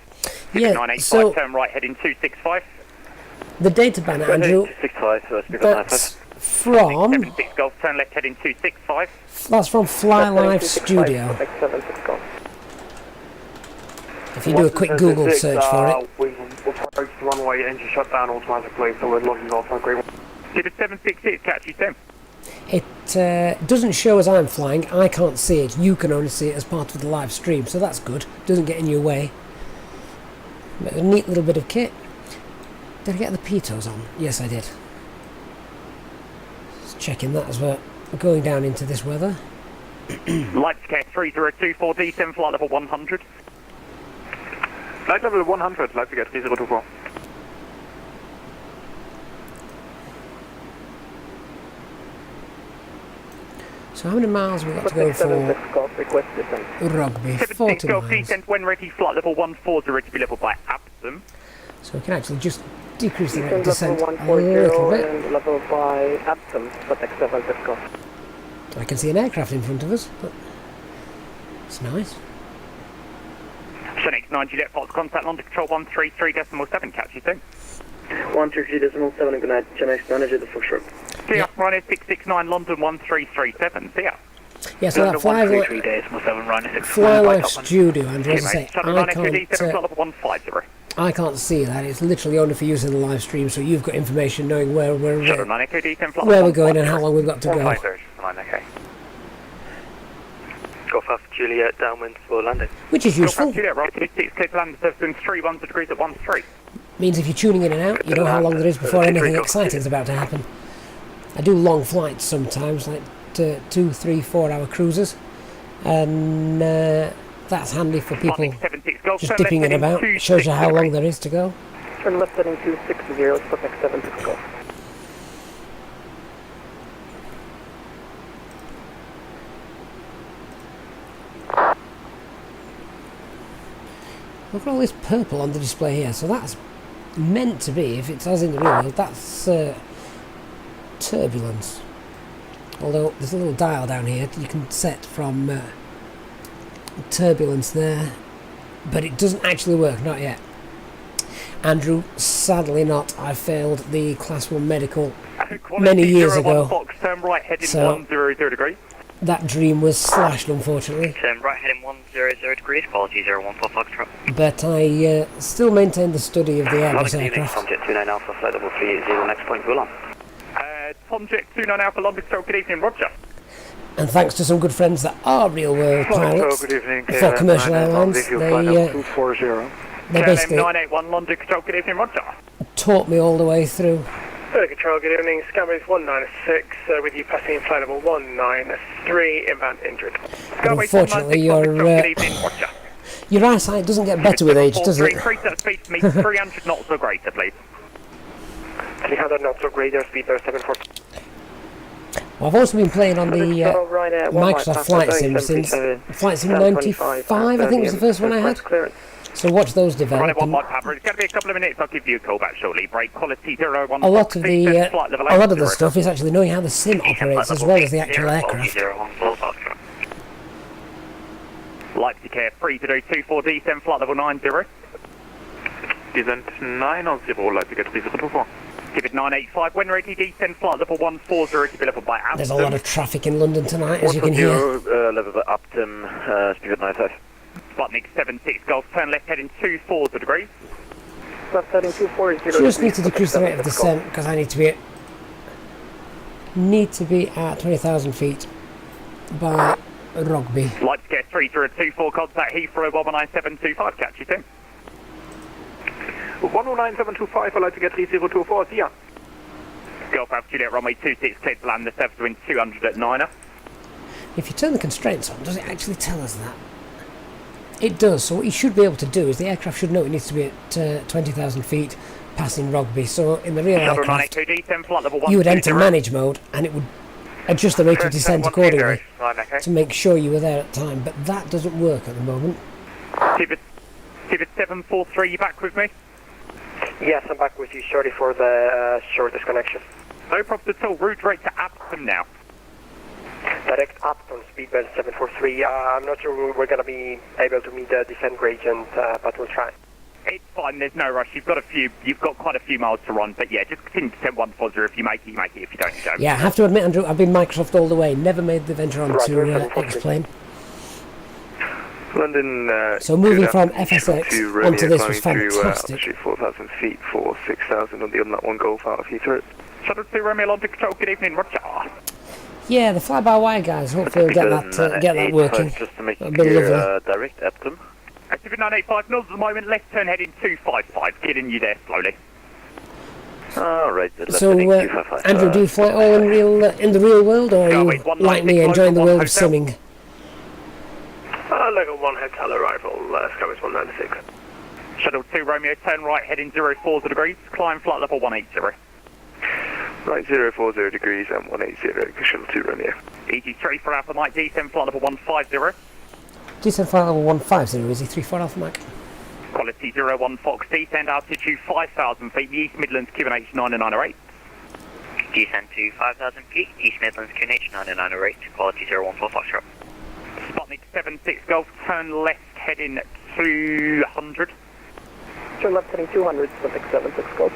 Yeah, 985, so turn right heading 265. the data banner, Andrew, 265, that's from, 76 Golf, turn left heading 265. that's from Fly Live Studio. If you do a quick Google search for it. We've approached the runway, engine shut down automatically, so we're logging off on green. Did a 766 catch you, Tim? It doesn't show as I'm flying. I can't see it. You can only see it as part of the live stream, so that's good. Doesn't get in your way. But a neat little bit of kit. Did I get the pitos on? Yes, I did. Just checking that as we're going down into this weather. Lights care 3024, descend flight level 100. Flight level 100, Leipzig 3024. So how many miles have we got to go for rugby? 40 Golf, miles. descend when ready, flight level 140 to be level by Appleton. So we can actually just decrease the rate of Descend descent level a little 140 bit. and level by Ampton, Sputnik 76 Golf. I can see an aircraft in front of us, but it's nice. Phoenix 9 Juliet Fox, contact London Control 133.7, catch you soon. 133.7, good night, Genex manager, the Foxtrot. See ya, Ryanair 669 London 1337, see ya. Yeah, so that Fly Live Studio, Andrew, as I say, I can't see that. It's literally only for using the live stream, so you've got information knowing where we're going and how long we've got to go. Golf Alpha Juliet downwind for landing. Which is useful. Golf Juliet, right, 6 clear to land, 731 degrees at 13. Means if you're tuning in and out, you know how long there is before anything exciting is about to happen. I do long flights sometimes, like 2, 3, 4 hour cruises, and that's handy for people just dipping in about. It shows you how long there is to go. Turn left heading 260, Sputnik 76 Golf. Look at all this purple on the display here, so that's meant to be, if it's as in the real world, that's turbulence. Although there's a little dial down here you can set from turbulence there, but it doesn't actually work, not yet. Andrew, sadly not. I failed the Class 1 medical many years ago, Fox, turn right heading so 100 degrees. that dream was slashed, unfortunately. Turn right heading 100 degrees, quality 014 Foxtrot. But I still maintain the study of the Airbus aircraft. Tomjet 29 Alpha, flight level 380, next point, Voulon. Tomjet 29 Alpha, London Control, good evening, Roger. And thanks to some good friends that are real world pilots Good evening, for commercial airlines, they basically 981 London Control, good evening, Roger. taught me all the way through. Control, good evening, Skyways 196, with you passing flight level 193, inbound injured. But unfortunately, your eyesight doesn't get better with age, does it? Increase that speed to me 300 knots or greater, please. 300 knots or greater, speed 740. Well, I've also been playing on the Microsoft Flight Sim since Flight Sim 95, I think was the first one I had. So watch those develop. It's going to be a couple of minutes, I'll give you a call back shortly. Brake quality 01. A lot of the stuff is actually knowing how the sim operates as well as the actual aircraft. Leipzig Air 3024, descend flight level 90. Descent 900, Leipzig 3024. Give it 985, when ready, descend flight level 140 to be level by Appleton. There's a lot of traffic in London tonight, as you can hear. Level by Upton, speed 95. Sputnik 76 Golf, turn left heading 240 degrees. Left heading 240. Just need to decrease the rate of descent because I need to be at 20,000 feet. by Rugby. Light scare 3024, contact Heathrow 119725, catch you soon. 119725, I'd like to get 3024, see ya. Golf Alpha Juliet runway 26, cleared to land the 7 200 at 9er. If you turn the constraints on, does it actually tell us that? It does, so what you should be able to do is the aircraft should know it needs to be at 20,000 feet passing Rugby, so in the real aircraft you would enter manage mode and it would adjust the rate of descent accordingly to make sure you were there at the time, but that doesn't work at the moment. Tibbet 743, you back with me? Yes, I'm back with you. Sorry for the short disconnection. No problem at all. Route direct to Absam now. Direct Upton, speedbird 743. I'm not sure we're going to be able to meet the descent gradient, but we'll try. It's fine, there's no rush. You've got quite a few miles to run, but yeah, just continue to send 140. If you make it, you make it. If you don't, you don't. Yeah, I have to admit, Andrew, I've been Microsoft all the way. Never made the venture on to X-Plane. London. So moving from FSX onto this was fantastic. 4,000 feet for 6,000 on the on that one Golf out of Heathrow. Shuttle 2 Romeo London Control, good evening, Roger. Yeah, the fly-by-wire guys, hopefully we'll get that working. Just to make it clear, direct Epsom. Active 985 knots at the moment, left turn heading 255, getting you there slowly. Alright, so Andrew, do you fly all in the real world, or are you, like me, enjoying the world of simming? Local 1 hotel arrival, Skyways 196. Shuttle 2 Romeo, turn right heading 040 degrees, climb flight level 180. Right, 040 degrees and 180, Shuttle 2 Romeo. EG3 for Alpha Mike, descend flight level 150. Descend flight level 150, is he 3 for Alpha Mike? Quality 01 Fox, descend altitude 5,000 feet, the East Midlands QNH 9908. Descend to 5,000 feet, East Midlands QNH 9908, quality 014 Foxtrot. Sputnik 76 Golf, turn left heading 200. Turn left heading 200, Sputnik 76 Golf.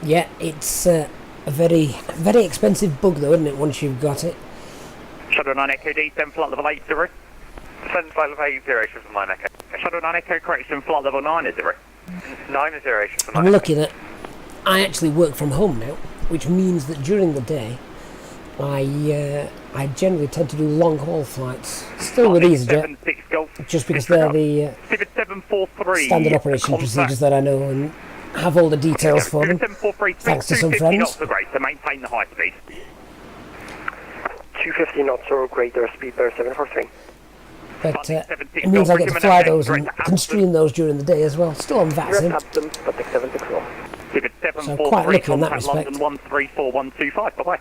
Yeah, it's a very, very expensive bug though, isn't it, once you've got it? Shuttle 9 Echo descend flight level 80. Send flight level 80, for 9 Echo. Shuttle 9 Echo correction, flight level 90. 90, for 9 I'm lucky that I actually work from home now, which means that during the day I generally tend to do long haul flights, still with EasyJet, just because they're the standard operation procedures that I know and have all the details for them, thanks to some friends. To maintain the high speed. 250 knots or greater, speed bear 743. But it means I get to fly those and can stream those during the day as well, still on VATSIM. So quite lucky in that respect. London 134125, bye-bye.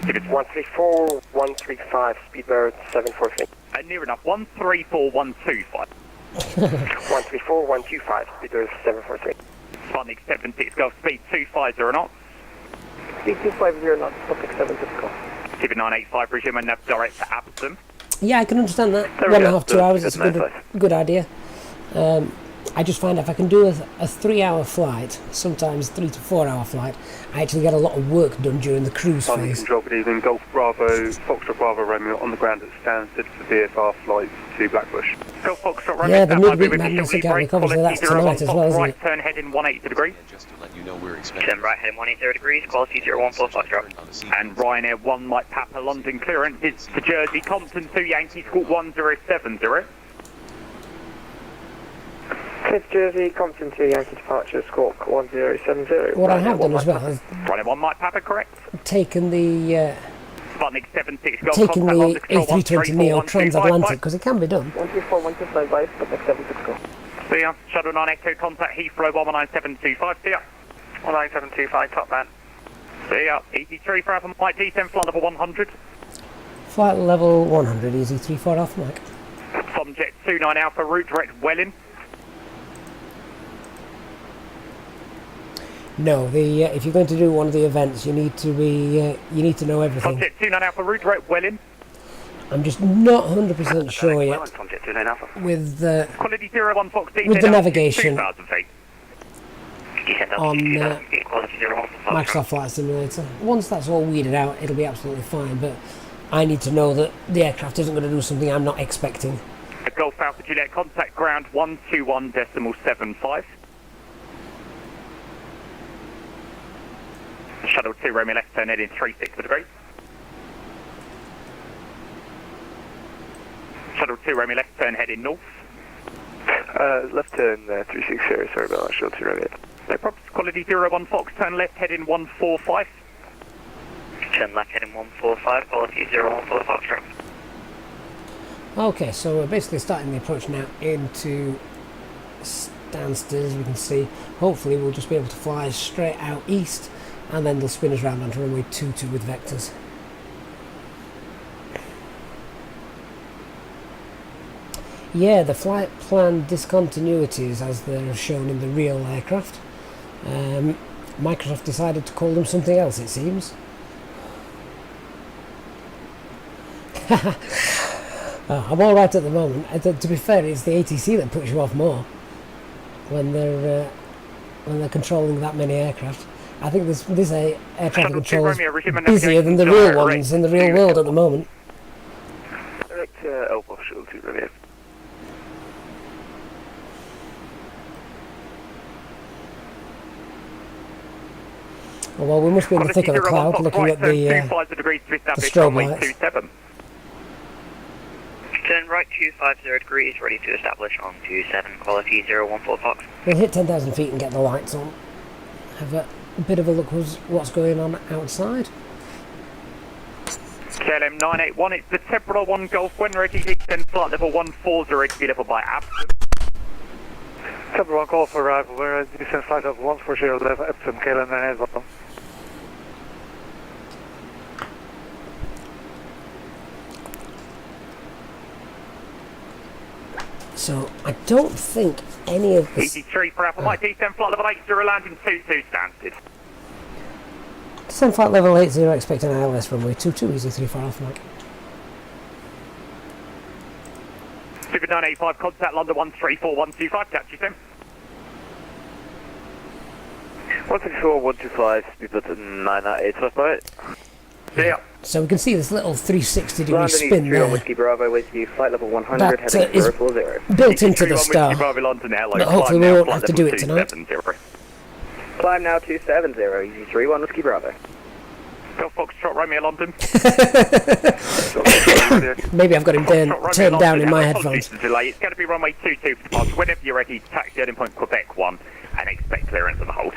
134135, speed bear 743. Near enough, 134125. 134125, speed bear 743. Sputnik 76 Golf, speed 250 knots. Speed 250 knots, Sputnik 76 Golf. Tibbet 985, resume and nav direct to Absam. Yeah, I can understand that. 1.5, 2 hours is a good idea. I just find if I can do a 3-hour flight, sometimes 3 to 4 hour flight, I actually get a lot of work done during the cruise phase. Control, good evening. Golf Bravo, Foxtrot Bravo Romeo on the ground at Stansted for VFR flight to Blackbush. Golf Foxtrot Romeo, yeah, the midweek madness again, obviously that's tonight as well, isn't right turn heading 180 degrees. Just to let you know we're expecting. Turn right heading 180 degrees, quality 014 Foxtrot. And Ryanair 1 Mike Papa London clearance is to Jersey, Compton 2 Yankee Squawk 1070. Fifth Jersey, Compton 2 Yankee departure, Squawk 1070. What I have done as well is Ryanair 1 Mike Papa, correct. Taken the Sputnik 76 taking the A320 Neo transatlantic, because it can be done. 134, 125, Sputnik 76 Golf. See ya. Shuttle 9 Echo, contact Heathrow 19725, see ya. 19725, top man. See ya. EG3 for Alpha Mike, descend flight level 100. Flight level 100, easy 34 Alpha Mike. Somjet 29 Alpha, route direct Welling. No, if you're going to do one of the events, you need to know everything. Somjet 29 Alpha, route direct Welling. I'm just not 100% sure yet with the navigation on Microsoft Flight Simulator. Once that's all weeded out, it'll be absolutely fine, but I need to know that the aircraft isn't going to do something I'm not expecting. Golf Alpha Juliet, contact ground 121.75. Shuttle 2, Romeo left turn heading 36 degrees. Shuttle 2, Romeo left turn heading north. Left turn 360, sorry about that, Shuttle 2 Romeo. No problems, quality 01 Fox, turn left heading 145. Turn left heading 145, quality 014 Foxtrot. Okay, so we're basically starting the approach now into Stansted, as we can see. Hopefully we'll just be able to fly straight out east, and then they'll spin us round onto runway 22 with vectors. Yeah, the flight plan discontinuities as they're shown in the real aircraft. Microsoft decided to call them something else, it seems. I'm alright at the moment. To be fair, it's the ATC that puts you off more when they're controlling that many aircraft. I think this air traffic control is busier than the real ones in the real world at the moment. Direct Alpha Shuttle 2 Romeo. Well, we must be in the thick of the cloud, looking at the strobe lights. Turn right 250 degrees, ready to establish on 27, quality 014 Fox. We'll hit 10,000 feet and get the lights on. Have a bit of a look at what's going on outside. KLM 981, it's the Temporal 1 Golf, when ready, descend flight level 140 to be level by Epsom. Temporal 1 Golf arrival, where descend flight level 140 level Epsom, KLM 981. So, I don't think any of this... EG3 for Apple, Mike, descend flight level 80, landing 22 Stansted. Descend flight level 80, expecting ILS runway 22, EG3 for Alpha Mike. Super 985, contact London 134125, catch you soon. 164-125, speedbird 998, left by it. Yeah. So we can see this little 360 degree spin there. Whiskey Bravo with you, flight level 100, That heading is 040. built into the star. But hopefully we won't have to do it tonight. Climb now 270, easy 31 Whiskey Bravo. Golf Foxtrot, Romeo London. Maybe I've got him turned down in my headphones. Delay. It's going to be runway 22 for departure. Whenever you're ready, taxi heading point Quebec 1 and expect clearance on the hold.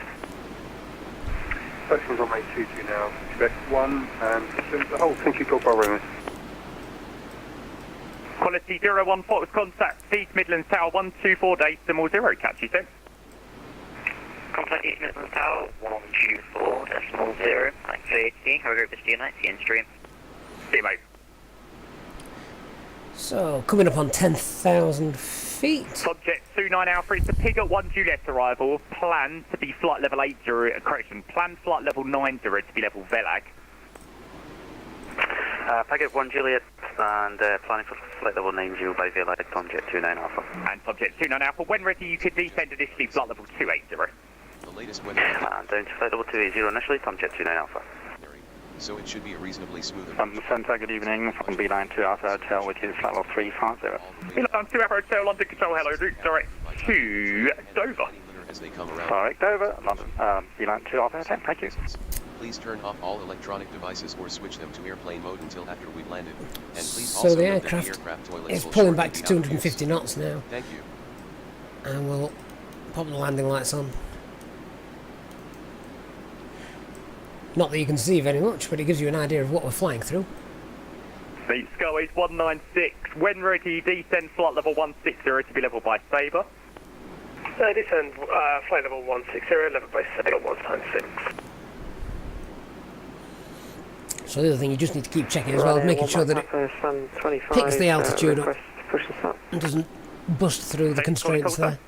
First one's on runway 22 now, Quebec 1 and the hold. Thank you, Golf Bravo. Quality 01 Fox, contact East Midlands Tower 124 decimal 0, catch you soon. Contact East Midlands Tower 124 decimal 0, like 30, have a great Vista Unite, see you in stream. See you, mate. So, coming up on 10,000 feet. Subject 29 Alpha, it's the Pig at 1 Juliet arrival, planned to be flight level 80, correction, planned flight level 90 to be level VELAG. Packet 1 Juliet and planning for flight level 90 by VLA, subject 29 Alpha. And subject 29 Alpha, when ready you could descend initially flight level 280. The latest weather. And down to flight level 280 initially, subject 29 Alpha. So it should be a reasonably smooth. Centre, good evening, from Beeline 2 Alpha Hotel with you, flight level 350. Beeline 2 Alpha Hotel, London Control, hello, route direct to Dover. As they come around. Direct Dover, London, Beeline 2 Alpha Hotel, thank you. Please turn off all electronic devices or switch them to airplane mode until after we've landed. And please So also the note that aircraft toilets is will pulling shortly back to be out of 250 use. knots now. Thank you. And we'll pop the landing lights on. Not that you can see very much, but it gives you an idea of what we're flying through. The Skyways 196, when ready, descend flight level 160 to be level by Sabre. Descend flight level 160, level by Sabre 196. So the other thing you just need to keep checking as well, making sure that it picks the altitude up and doesn't bust through the constraints there.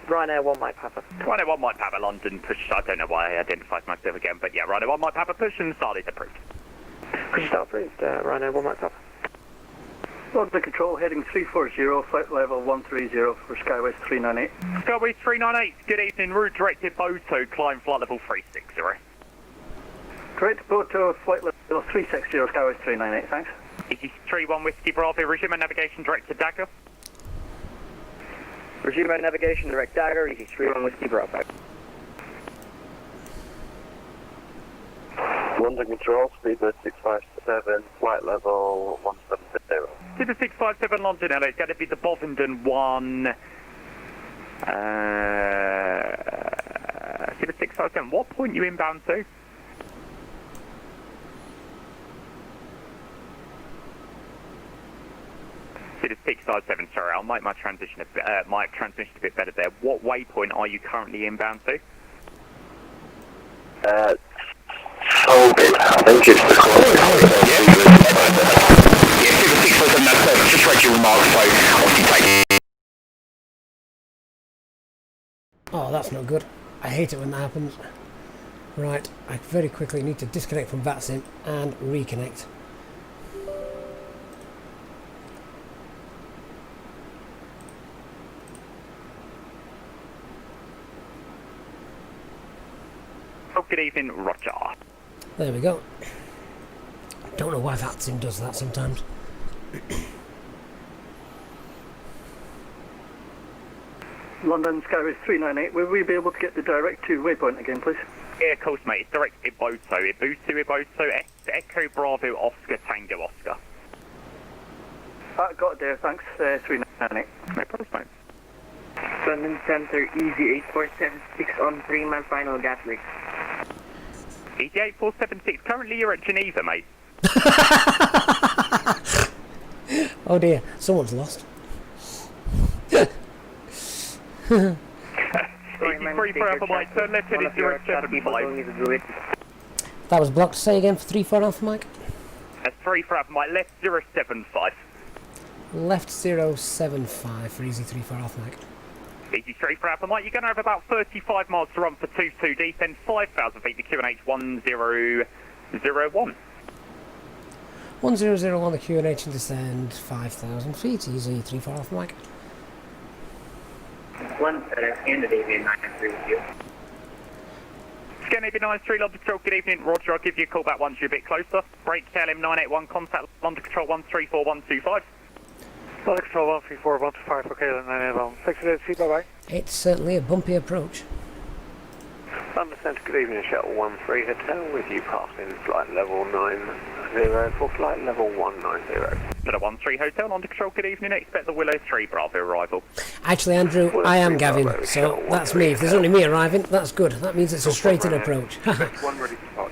Ryanair 1 Mike Papa. Ryanair 1 Mike Papa, London push, I don't know why I identified myself again, but yeah, Ryanair 1 Mike Papa push and start is approved. Push and start approved, Ryanair 1 Mike Papa. London Control heading 340, flight level 130 for Skyways 398. Skyways 398, good evening, route directed Boto, climb flight level 360. Direct Boto, flight level 360, Skyways 398, thanks. EG31 Whiskey Bravo, resume and navigation direct to Dagger. Resume navigation direct Dagger, EG31 Whiskey Bravo. London Control, Speedbird 657, flight level 170. To the 657 London, hello, it's going to be the Bovingdon 1. To the 657, what point are you inbound to? To the 657, sorry, I'll make my transmission a bit better there. What waypoint are you currently inbound to? I think it's the Yeah, to the 657, that's perfect. Just read your remarks, so obviously take. Oh, that's not good. I hate it when that happens. Right, I very quickly need to disconnect from VATSIM and reconnect. Oh, good evening, Roger. There we go. Don't know why VATSIM does that sometimes. London Skyway 398, will we be able to get the direct to waypoint again, please? Yeah, of course, mate. It's direct Iboto. Iboto, Echo Bravo, Oscar, Tango, Oscar. Got it there, thanks. 398. No problem, mate. London Center, Easy 8476 on 3-man final gas leak. Easy 8476, currently you're at Geneva, mate. Oh dear, someone's lost. 83 for Alpha Mike, turn left heading 075. That was blocked. Say again for 34 Alpha Mike. That's 3 for Alpha Mike, left 075. Left 075 for easy 34 Alpha Mike. Easy 3 for Alpha Mike, you're going to have about 35 miles to run for 22, descend 5,000 feet to QNH 1001. 1001 the QNH and descend 5,000 feet, easy 34 Alpha Mike. 1 end of Avian 93 with you. Scan Avian 93, London Control, good evening. Roger, I'll give you a call back once you're a bit closer. Break KLM 981, contact London Control 134125. London Control 134125 for KLM 981. Fix it, see, bye-bye. It's certainly a bumpy approach. London Centre, good evening, Shuttle 13 Hotel with you passing flight level 90 for flight level 190. Shuttle 13 Hotel, London Control, good evening. Expect the Willow 3 Bravo arrival. Actually, Andrew, I am Gavin, so that's me. If there's only me arriving, that's good. That means it's a straight-in approach. One ready to park.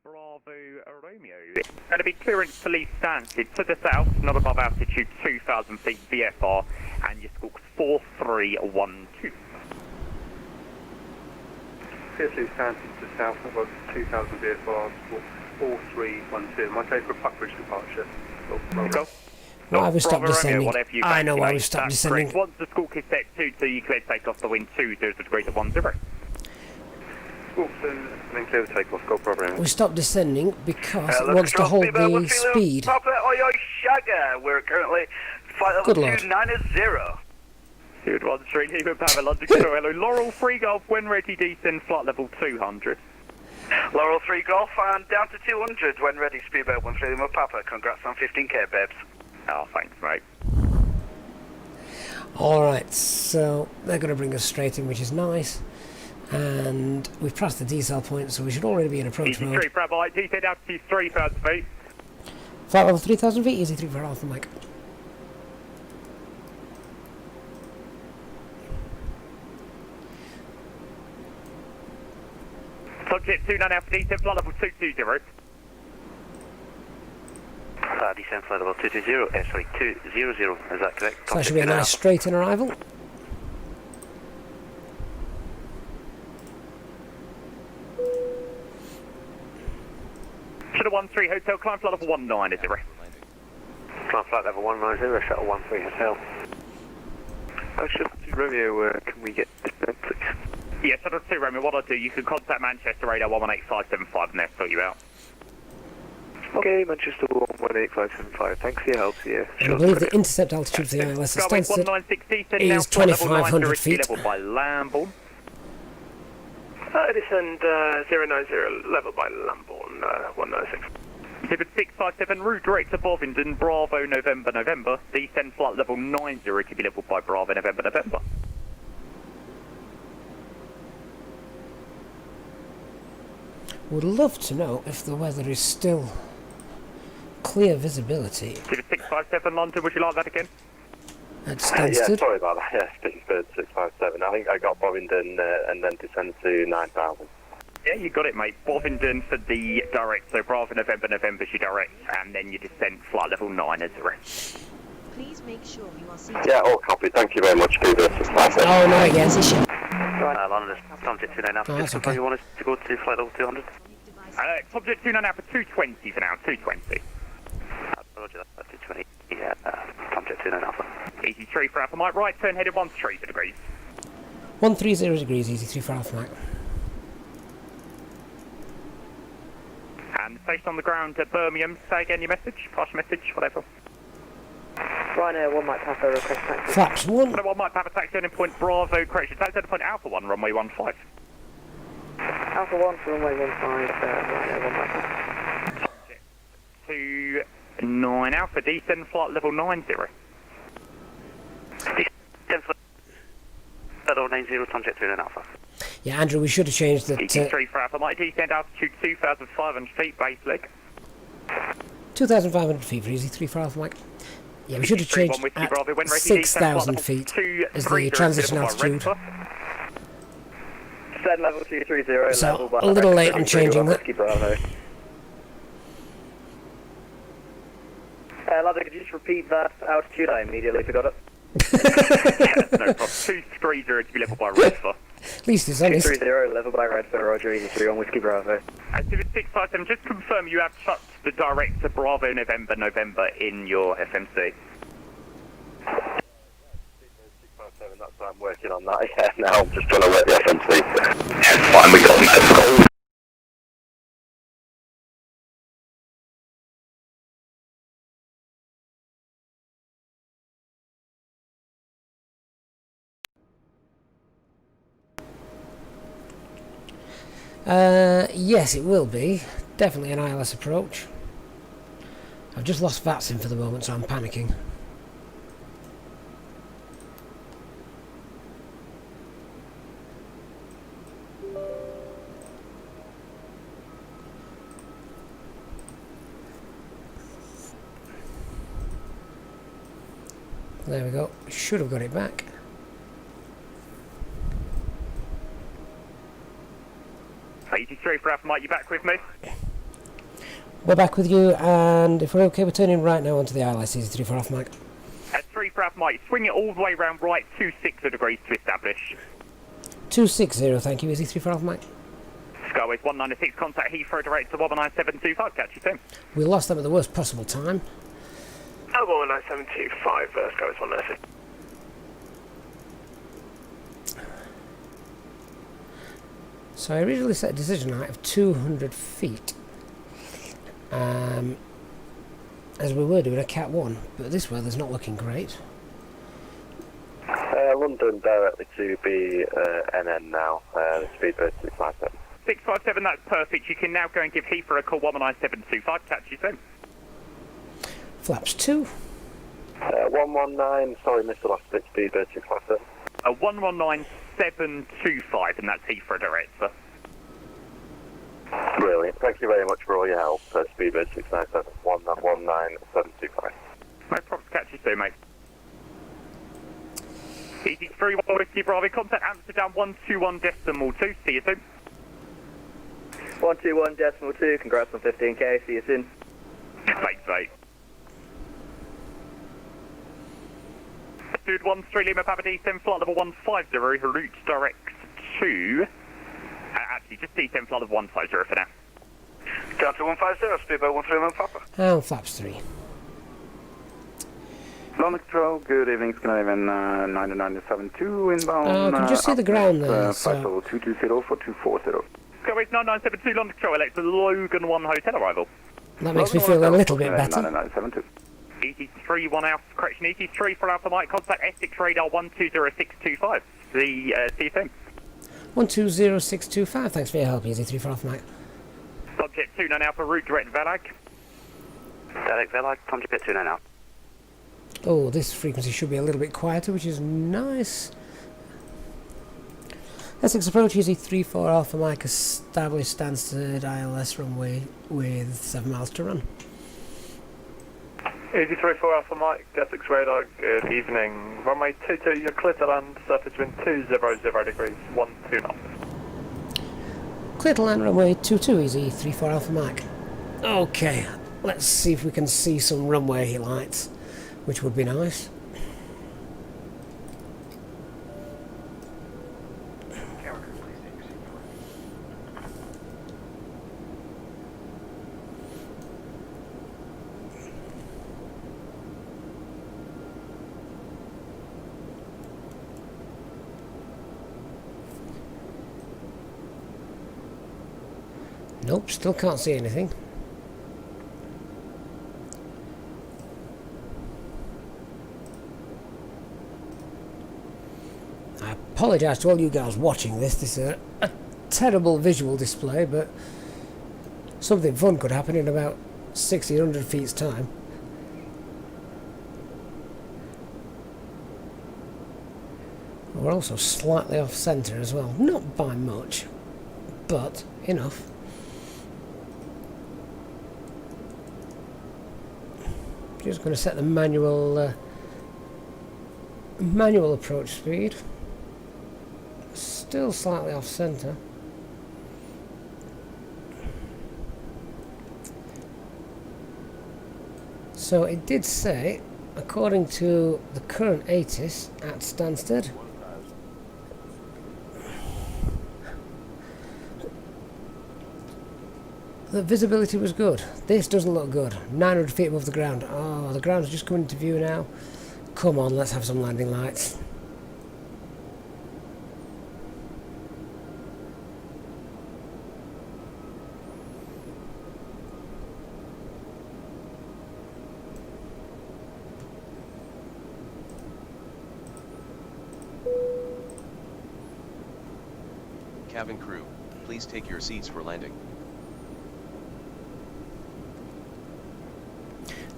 Bravo Romeo. Going to be clearance to leave Stansted to the south, not above altitude 2,000 feet VFR, and your squawk 4312. Seriously, Stansted to south, about 2,000 VFR, 4312. My take for Puckbridge departure. Go. Why have we stopped descending? Romeo, I know why we stopped descending. Correct. Once the squawk is set 2-2, you clear takeoff the wind 20 degrees at 10. Squawk 2, and then clear the takeoff, go problem. We stopped descending because it wants to hold the speed. Papa, oi, Shaga. We're currently flight level 290. Good one, Street, Heber Power, London Control, hello. Laurel 3 Golf, when ready, descend flight level 200. Laurel 3 Golf, and down to 200 when ready, Speedboat 13 with Papa. Congrats on 15k, babes. Oh, thanks, mate. Alright, so they're going to bring us straight in, which is nice. And we've passed the decel point, so we should already be in approach Easy mode. 3 Bravo, descend altitude 3,000 feet. Flight level 3,000 feet, easy 3 for Alpha Mike. Subject 29 Alpha, descend flight level 220. Descend flight level 220, sorry, 200, is that correct? So that should be a nice straight in arrival. Shuttle 13 Hotel, climb flight level 190. Climb flight level 190, Shuttle 13 Hotel. Shuttle 2 Romeo, can we get this please? Yeah, Shuttle 2 Romeo, what I'll do, you can contact Manchester radar 118575 and they'll sort you out. Okay, Manchester 118575, thanks for your help here. And I believe the intercept altitude for the ILS at Stansted is 2,500 feet. Level by Lambourne. Descend 090, level by Lambourne 196. Tibbet 657, route direct to Bovingdon, Bravo, November. Descend flight level 90 to be leveled by Bravo, November. Would love to know if the weather is still clear visibility. 657 London, would you like that again? At Stansted. Yeah, sorry about that. Yeah, Pittsburgh 657. I think I got Bovingdon and then descend to 9,000. Yeah, you got it, mate. Bovingdon for the direct, so Bravo November, November's your direct, and then you descend flight level 9 as the rest. Please make sure you are seated. Yeah, all copied. Thank you very much, Pittsburgh 657. Oh, no, again. London, Subject 29 now. Just confirm you want us to go to flight level 200? Subject 29 now for 220 for now, 220. Roger that, 220. Yeah, Subject 29 Alpha. Easy 3 for Alpha Mike, right turn headed 130 degrees. 130 degrees, easy 3 for Alpha Mike. And station on the ground at Birmingham, say again your message, pass your message, whatever. Ryanair 1 Mike Papa, request taxi. Flaps 1. 1 Mike Papa, taxi ending point Bravo, correction, taxi ending point Alpha 1, runway 15. Alpha 1 for runway 15, Ryanair 1 Mike Papa. 29 Alpha, descend flight level 90. Descend flight level 90, Subject 29 Alpha. Yeah, Andrew, we should have changed that. 3 for Alpha Mike, descend altitude 2,500 feet, base leg. 2,500 feet for easy 3 for Alpha Mike. Yeah, we should have changed at 6,000 feet as the transition altitude. Descend level 230, So, level by a little late on changing that. London, could you just repeat that altitude? I immediately forgot it. No problem. 230 to be level by Redford. At least it's honest. 230, level by Redford, Roger, easy 3 on Whiskey Bravo. Activity 657, just confirm you have chucked the direct to Bravo November, November in your FMC. 657, that's why I'm working on that. Yeah, now I'm just trying to work the FMC. Yeah, fine, we got that. Yes, it will be. Definitely an ILS approach. I've just lost VATSIM for the moment, so I'm panicking. There we go. Should have got it back. ET3 for Alpha Mike, you back with me? We're back with you, and if we're okay, we're turning right now onto the ILS, easy 3 for Alpha Mike. At 3 for Alpha Mike, swing it all the way round right, 260 degrees to establish. 260, thank you, easy 3 for Alpha Mike. Skyways 196, contact Heathrow direct to 19725, catch you soon. We lost them at the worst possible time. Oh, 19725, Skyways 196. So I originally set a decision height of 200 feet, as we were doing a Cat 1, but this weather's not looking great. London directly to BNN now, speedbird 657. 657, that's perfect. You can now go and give Heathrow a call, 19725, catch you soon. Flaps 2. 119, sorry, missed the last bit, speedbird 657. 119725, and that's Heathrow direct, sir. Brilliant. Thank you very much for all your help. Speedbird 697, 19725. No problems, catch you soon, mate. ET3 Whiskey Bravo, contact Amsterdam 121.2, see you soon. 121.2, congrats on 15k, see you soon. Thanks, mate. Dude 13 Lima Papa D10 flight level 150, route direct to... actually, just D10 flight level 150 for now. Delta 150, speedboat 13 Lima Papa. And flaps 3. London Control, good evening, Skylinen 99972 inbound. Can you just see the ground there? Flight level 220 for 240. Skyways 9972 London Control, Alexa, Logan 1 hotel arrival. That makes me feel a little bit better. 9972. ET3 1 Alpha, correction, ET3 for Alpha Mike, contact Essex radar 120625. See you soon. 120625, thanks for your help, easy 3 for Alpha Mike. Subject 29 Alpha, route direct Valag. Direct Valag, Subject 29 Alpha. Oh, this frequency should be a little bit quieter, which is nice. Essex approach, easy 34 Alpha Mike, established Stansted ILS runway with 7 miles to run. Easy 34 Alpha Mike, Essex radar, good evening. Runway 22, you're clear to land, surface wind 200 degrees, 12 knots. Clear to land runway 22, easy 34 Alpha Mike. Okay, let's see if we can see some runway lights, which would be nice. Nope, still can't see anything. I apologise to all you guys watching this. This is a terrible visual display, but something fun could happen in about 1,600 feet's time. We're also slightly off centre as well. Not by much, but enough. Just going to set the manual approach speed. Still slightly off centre. So it did say, according to the current ATIS at Stansted, the visibility was good. This doesn't look good. 900 feet above the ground. Oh, the ground's just coming into view now. Come on, let's have some landing lights. Cabin crew, please take your seats for landing.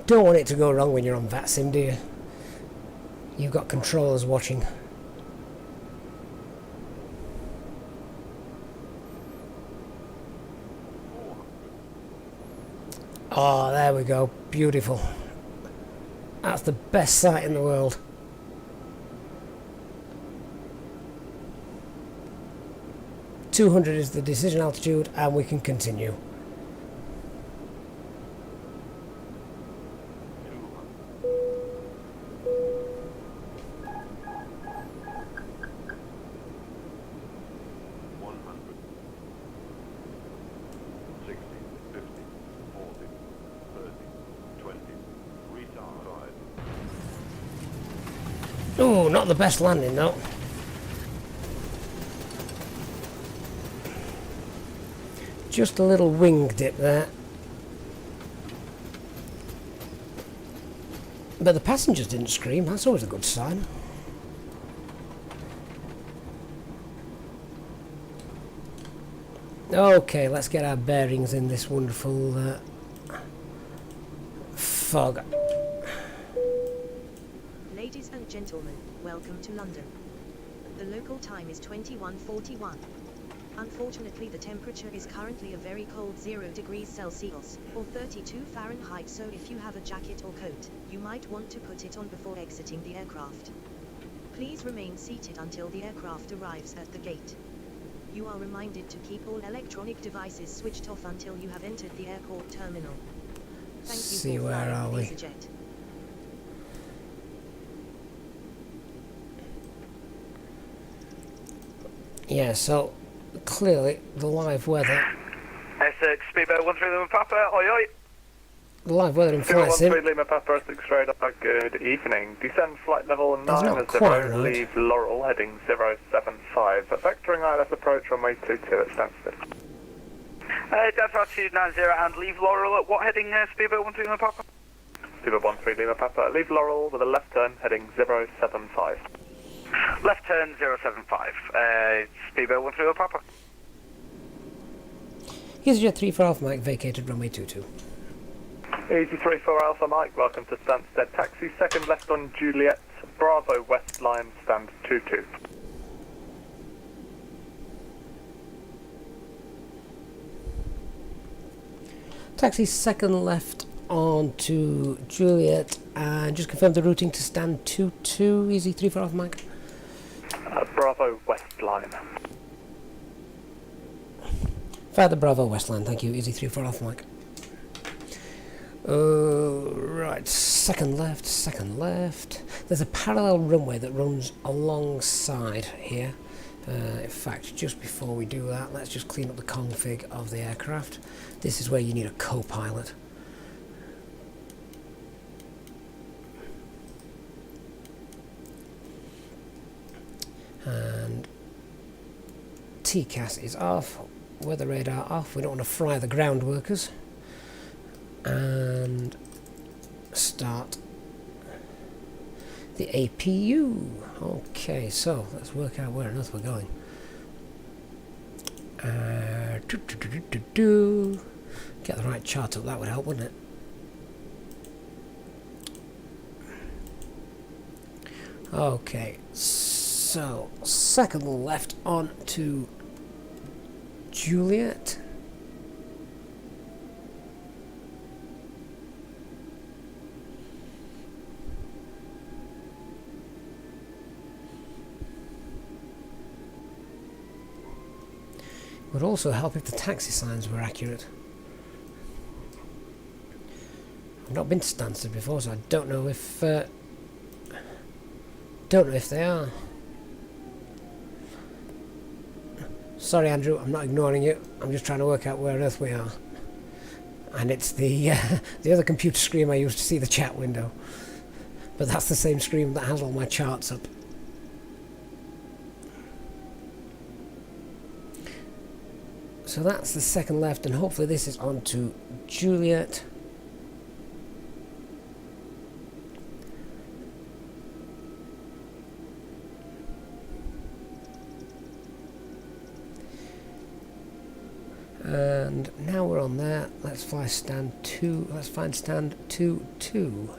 Don't want it to go wrong when you're on VATSIM, do you? You've got controllers watching. Oh, there we go. Beautiful. That's the best sight in the world. .200 is the decision altitude, and we can continue. Oh, not the best landing though. Just a little wing dip there. But the passengers didn't scream, that's always a good sign. Okay, let's get our bearings in this wonderful fog. Ladies and gentlemen, welcome to London. The local time is 21:41. Unfortunately, the temperature is currently a very cold 0 degrees Celsius, or 32 Fahrenheit, so if you have a jacket or coat, you might want to put it on before exiting the aircraft. Please remain seated until the aircraft arrives at the gate. You are reminded to keep all electronic devices switched off until you have entered the airport terminal. Thank you. See, where are we? EasyJet. Yeah, so clearly the live weather. Essex, Speedboat 13 Lima Papa, oi oi. The live weather in Speedboat FlyByWire. 13 Lima Papa, Essex radar, good evening. Descend flight level 9 That's not at quite 0, right. leave Laurel, heading 075. Vectoring ILS approach runway 22 at Stansted. That's altitude 90 and leave Laurel at what heading, Speedboat 13 Lima Papa? Speedboat 13 Lima Papa, leave Laurel with a left turn, heading 075. Left turn 075. Speedboat 13 Lima Papa. EasyJet 3 for Alpha Mike, vacated runway 22. Easy 34 Alpha Mike, welcome to Stansted. Taxi second left on Juliet, Bravo West line, stand 22. Taxi second left on to Juliet, and just confirm the routing to stand 22, easy 34 off Mike. Bravo West Line. Father Bravo West Line, thank you, easy 34 off Mike. Right, second left. There's a parallel runway that runs alongside here. In fact, just before we do that, let's just clean up the config of the aircraft. This is where you need a co-pilot. And TCAS is off, weather radar off, we don't want to fry the ground workers. And start the APU. Okay, so let's work out where on earth we're going. Get the right chart up, that would help, wouldn't it? Okay, so second left on to Juliet. Would also help if the taxi signs were accurate. I've not been to Stansted before, so I don't know if they are. Sorry, Andrew, I'm not ignoring you. I'm just trying to work out where on earth we are. And it's the other computer screen I use to see the chat window. But that's the same screen that has all my charts up. So that's the second left, and hopefully this is on to Juliet. And now we're on there. Let's fly stand 2. Let's find stand 2-2.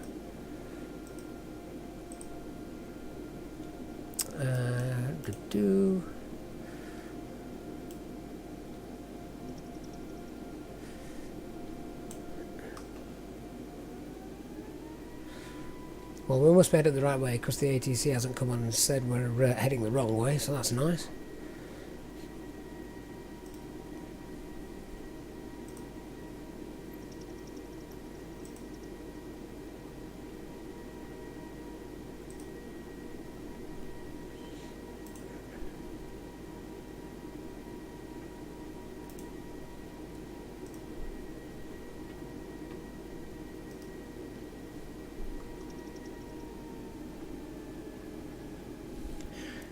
Well, we must be headed the right way because the ATC hasn't come on and said we're heading the wrong way, so that's nice.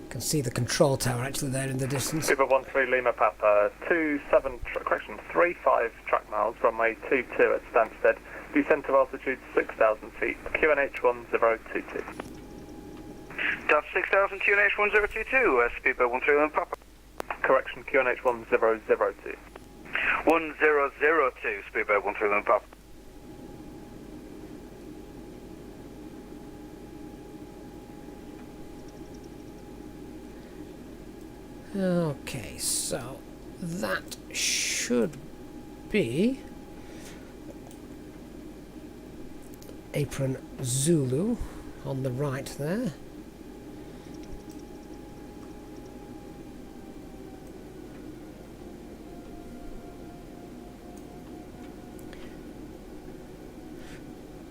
Can see the control tower actually there in the distance. Super 13 Lima Papa, 35 track miles, runway 22 at Stansted. Descent to altitude 6,000 feet, QNH 1022. That's 6,000 QNH 1022, speedbird 13 Lima Papa. Correction, QNH 1002. 1002, speedbird 13 Lima Papa. Okay, so that should be Apron Zulu on the right there.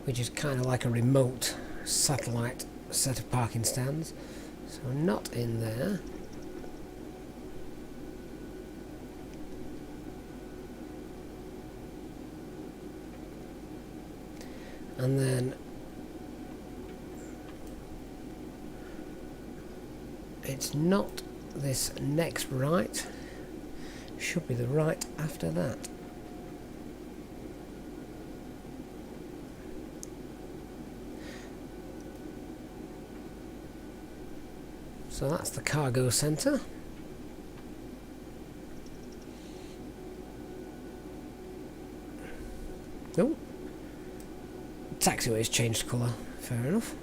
Which is kind of like a remote satellite set of parking stands. So not in there. And then it's not this next right, should be the right after that. So that's the cargo centre. Oh. Taxiway's changed colour, fair enough.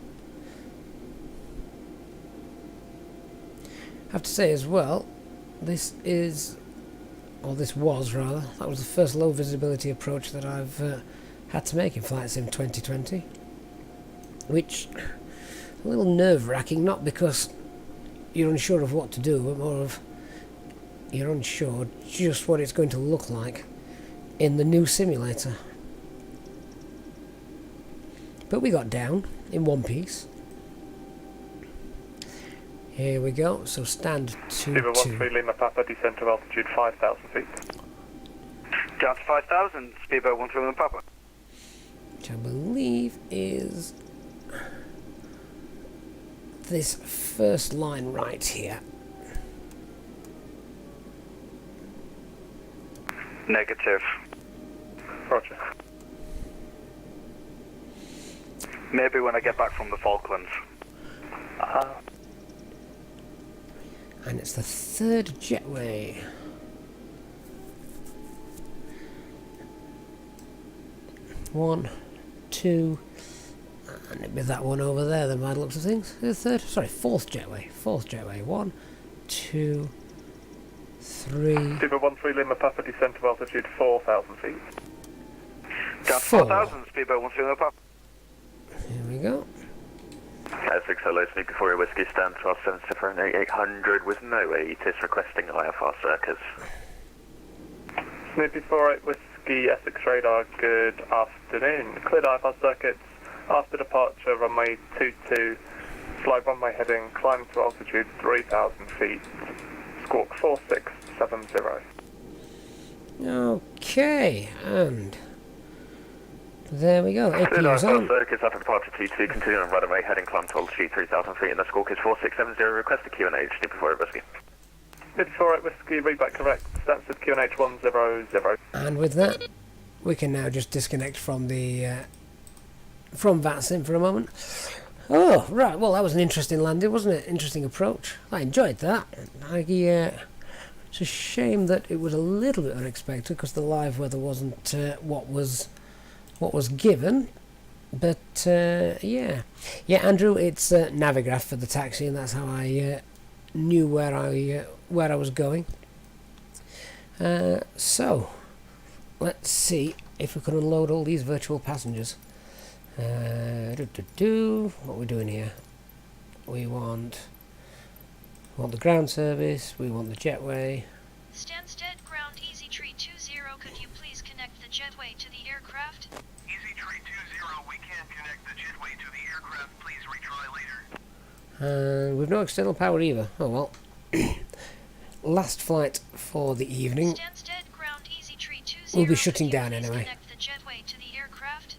I have to say as well, this is or this was rather, that was the first low visibility approach that I've had to make in Flight Sim 2020, which a little nerve-wracking, not because you're unsure of what to do, but more of you're unsure just what it's going to look like in the new simulator. But we got down in one piece. Here we go, so stand 2-2. 13 Lima Papa, descent to altitude 5,000 feet. Down to 5,000, speedboat 13 Lima Papa. Which I believe is this first line right here. Negative. Roger. Maybe when I get back from the Falklands. And it's the third jetway. One, two, and it'd be that one over there, the by the looks of things. The third, sorry, fourth jetway. Fourth jetway. 1, 2, 3. Super 13 Lima Papa, descent to altitude 4,000 feet. Down to 4,000, speedboat 13 Lima Papa. Here we go. 6 hello, Snoopy 4 Whiskey, stand 1277 with no AETIS requesting IFR circuits. Snoopy 48 Whiskey, Essex radar, good afternoon. Cleared IFR circuits after departure, runway 22, fly runway heading, climb to altitude 3,000 feet, squawk 4670. Okay, and there we go. Cleared APU's IFR on. circuits after departure 22, continue on runway heading, climb to altitude 3,000 feet, and the squawk is 4670, request a QNH, Snoopy 48 Whiskey. Snoopy 48 Whiskey, readback correct, Stansted QNH 100. And with that, we can now just disconnect from the from VATSIM for a moment. Oh, right. Well, that was an interesting landing, wasn't it? Interesting approach. I enjoyed that. It's a shame that it was a little bit unexpected because the live weather wasn't what was given. But yeah, Andrew, it's Navigraph for the taxi, and that's how I knew where I was going. So let's see if we can unload all these virtual passengers. What are we doing here? We want the ground service, we want the jetway. Stansted ground EZ320, could you please connect the jetway to the aircraft? EZ320, we can't connect the jetway to the aircraft, please retry later. We've no external power either. Oh well. Last flight for the evening. Stansted ground EZ320, we'll be shutting down anyway. Connect the jetway to the aircraft.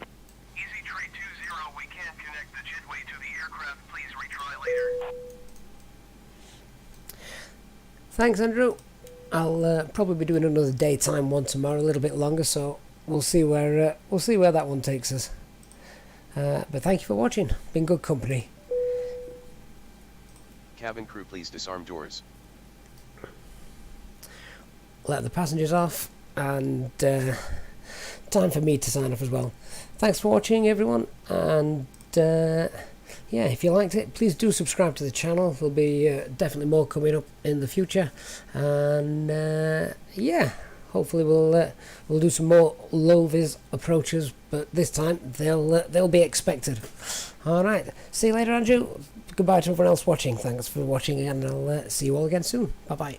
EZ320, we can't connect the jetway to the aircraft, please retry later. Thanks, Andrew. I'll probably be doing another daytime one tomorrow, a little bit longer, so we'll see where that one takes us. But thank you for watching. Been good company. Cabin crew, please disarm doors. Let the passengers off, and time for me to sign off as well. Thanks for watching, everyone, and yeah, if you liked it, please do subscribe to the channel. There'll be definitely more coming up in the future, and yeah, hopefully we'll do some more low-vis approaches, but this time they'll be expected. All right, see you later, Andrew. Goodbye to everyone else watching. Thanks for watching, and I'll see you all again soon. Bye bye.